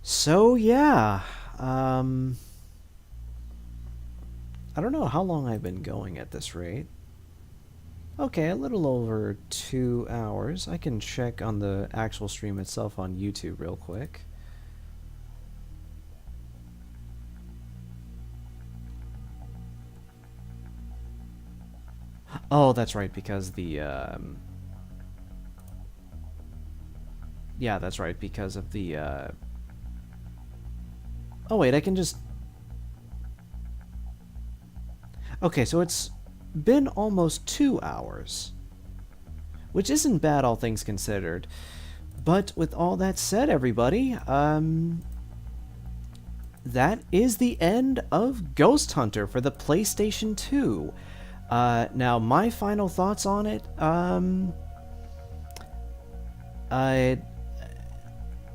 S2: So yeah, I don't know how long I've been going at this rate. Okay, a little over 2 hours. I can check on the actual stream itself on YouTube real quick. Oh, that's right, because the, yeah, that's right, because of the, oh wait, I can just... Okay, so it's been almost 2 hours, which isn't bad, all things considered. But with all that said, everybody, that is the end of Ghosthunter for the PlayStation 2. Now, my final thoughts on it, I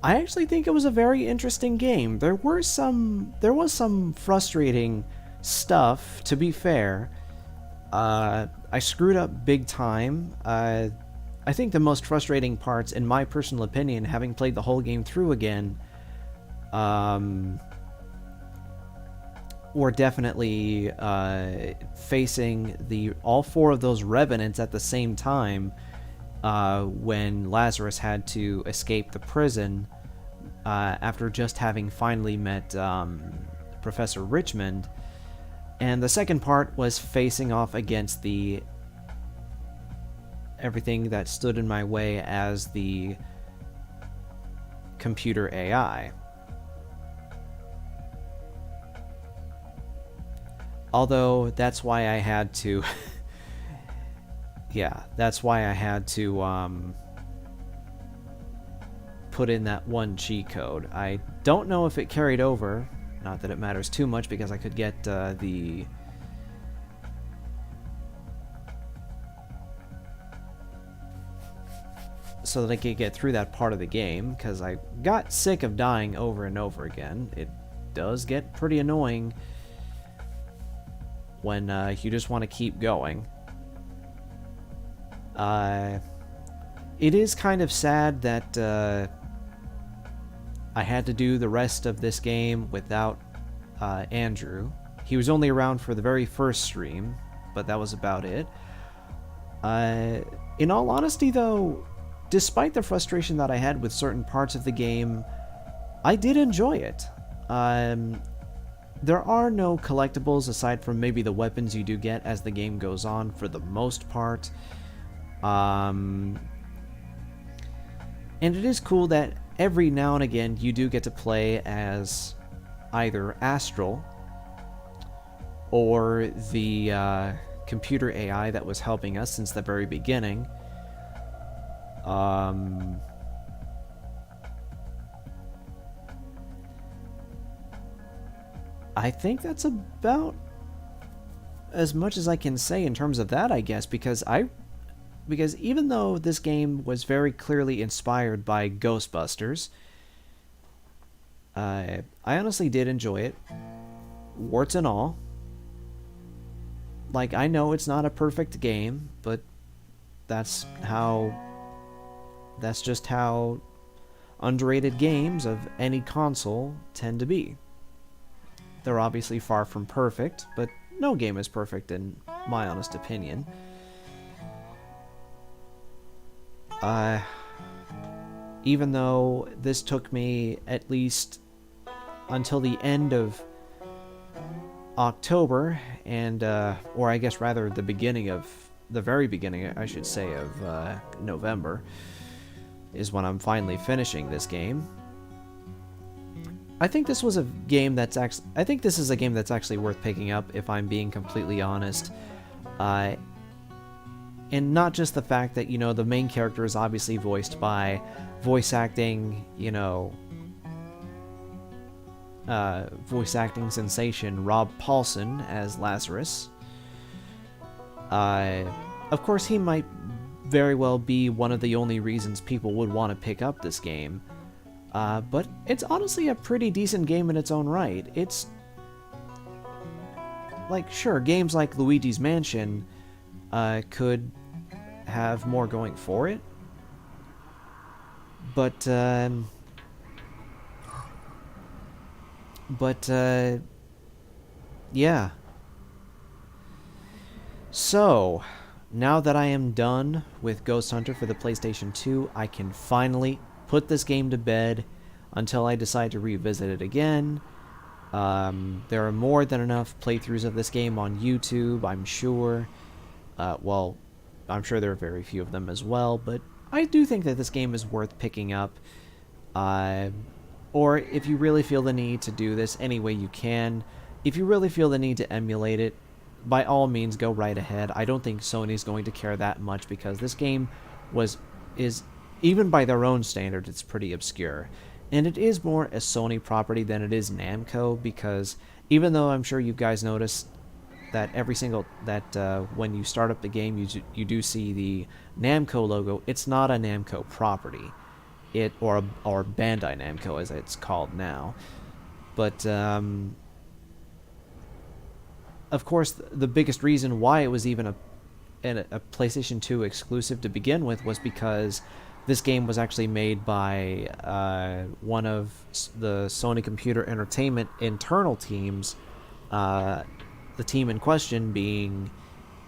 S2: actually think it was a very interesting game. There was some frustrating stuff, to be fair. I screwed up big time. I think the most frustrating parts, in my personal opinion, having played the whole game through again, were definitely facing all 4 of those revenants at the same time, when Lazarus had to escape the prison after just having finally met Professor Richmond. And the second part was facing off against everything that stood in my way as the computer AI. Although that's why I had to yeah, that's why I had to put in that one cheat code. I don't know if it carried over. Not that it matters too much, because I could get so that I could get through that part of the game, because I got sick of dying over and over again. It does get pretty annoying when you just want to keep going. It is kind of sad that I had to do the rest of this game without Andrew. He was only around for the very first stream, but that was about it. In all honesty, though, despite the frustration that I had with certain parts of the game, I did enjoy it. There are no collectibles aside from maybe the weapons you do get as the game goes on, for the most part. And it is cool that every now and again you do get to play as either Astral or the computer AI that was helping us since the very beginning. I think that's about as much as I can say in terms of that, I guess, because even though this game was very clearly inspired by Ghostbusters, I honestly did enjoy it. warts and all. Like, I know it's not a perfect game, but that's just how underrated games of any console tend to be. They're obviously far from perfect, but no game is perfect in my honest opinion. Even though this took me at least until the end of October, and or I guess rather the very beginning, I should say, of November, is when I'm finally finishing this game. I think this is a game that's actually worth picking up, if I'm being completely honest. And not just the fact that, you know, the main character is obviously voiced by voice acting sensation Rob Paulsen as Lazarus. Of course, he might very well be one of the only reasons people would want to pick up this game. But it's honestly a pretty decent game in its own right. It's like, sure, games like Luigi's Mansion could have more going for it, but yeah. So, now that I am done with Ghosthunter for the PlayStation 2, I can finally put this game to bed until I decide to revisit it again. There are more than enough playthroughs of this game on YouTube, I'm sure. Well, I'm sure there are very few of them as well, but I do think that this game is worth picking up. Or if you really feel the need to do this any way you can, if you really feel the need to emulate it, by all means go right ahead. I don't think Sony's going to care that much, because this game is even by their own standards, it's pretty obscure. And it is more a Sony property than it is Namco, because even though I'm sure you guys noticed that when you start up the game, you do see the Namco logo, it's not a Namco property. Or Bandai Namco, as it's called now. But of course, the biggest reason why it was even a PlayStation 2 exclusive to begin with was because this game was actually made by one of the Sony Computer Entertainment internal teams. The team in question being,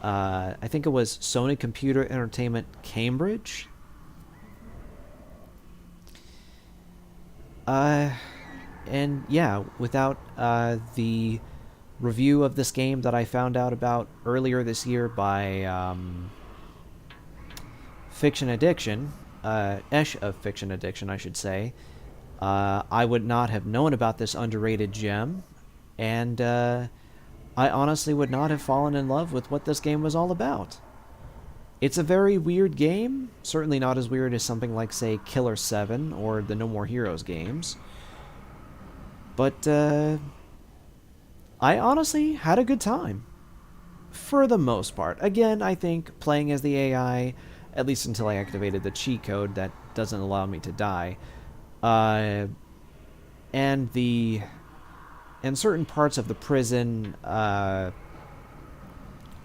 S2: I think it was Sony Computer Entertainment Cambridge. And yeah, without the review of this game that I found out about earlier this year by Fiction Addiction, Esh of Fiction Addiction, I should say, I would not have known about this underrated gem, and I honestly would not have fallen in love with what this game was all about. It's a very weird game, certainly not as weird as something like, say, Killer 7 or the No More Heroes games. But, I honestly had a good time. For the most part. Again, I think playing as the AI, at least until I activated the cheat code that doesn't allow me to die, and certain parts of the prison,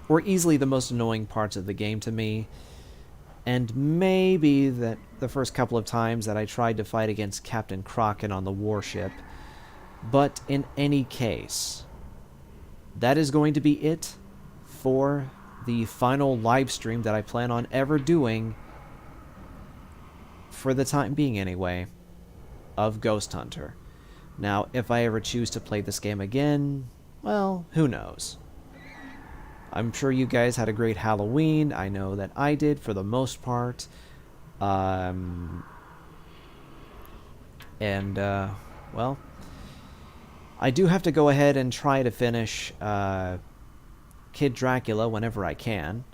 S2: were easily the most annoying parts of the game to me, and maybe that the first couple of times that I tried to fight against Captain Crockett on the warship. But in any case, that is going to be it for the final live stream that I plan on ever doing, for the time being anyway, of Ghosthunter. Now, if I ever choose to play this game again, well, who knows? I'm sure you guys had a great Halloween. I know that I did, for the most part. Well, I do have to go ahead and try to finish Kid Dracula whenever I can.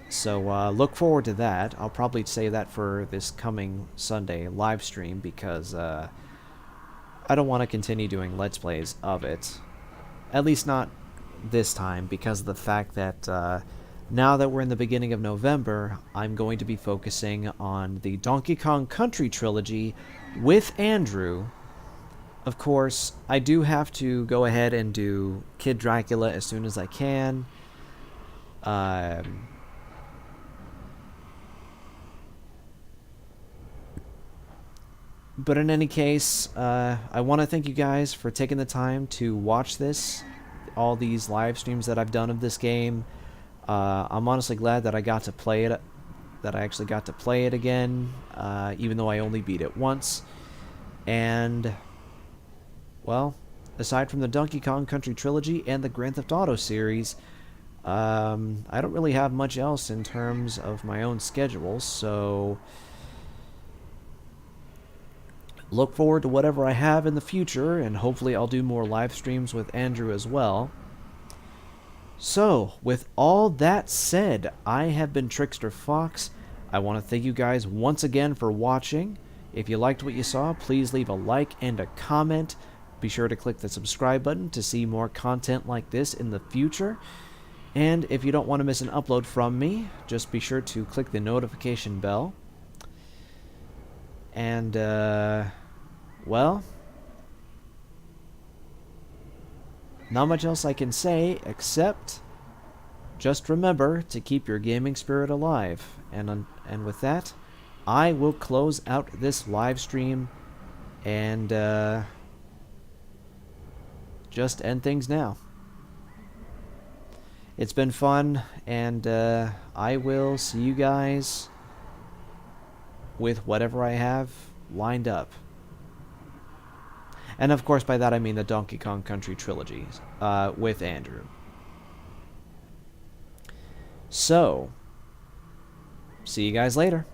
S2: So look forward to that. I'll probably save that for this coming Sunday live stream, because I don't want to continue doing Let's Plays of it. At least not this time, because of the fact that now that we're in the beginning of November, I'm going to be focusing on the Donkey Kong Country trilogy with Andrew. of course, I do have to go ahead and do Kid Dracula as soon as I can. But in any case, I want to thank you guys for taking the time to watch this, all these live streams that I've done of this game. I'm honestly glad that I got to play it, that I actually got to play it again, even though I only beat it once. And, well, aside from the Donkey Kong Country trilogy and the Grand Theft Auto series, I don't really have much else in terms of my own schedule, so look forward to whatever I have in the future, and hopefully I'll do more live streams with Andrew as well. So, with all that said, I have been Trickster Fox. I want to thank you guys once again for watching. If you liked what you saw, please leave a like and a comment. Be sure to click the subscribe button to see more content like this in the future. And if you don't want to miss an upload from me, just be sure to click the notification bell. And, well, not much else I can say except just remember to keep your gaming spirit alive. And with that, I will close out this live stream and just end things now. It's been fun, and I will see you guys with whatever I have lined up. And of course by that I mean the Donkey Kong Country trilogy with Andrew. So, see you guys later.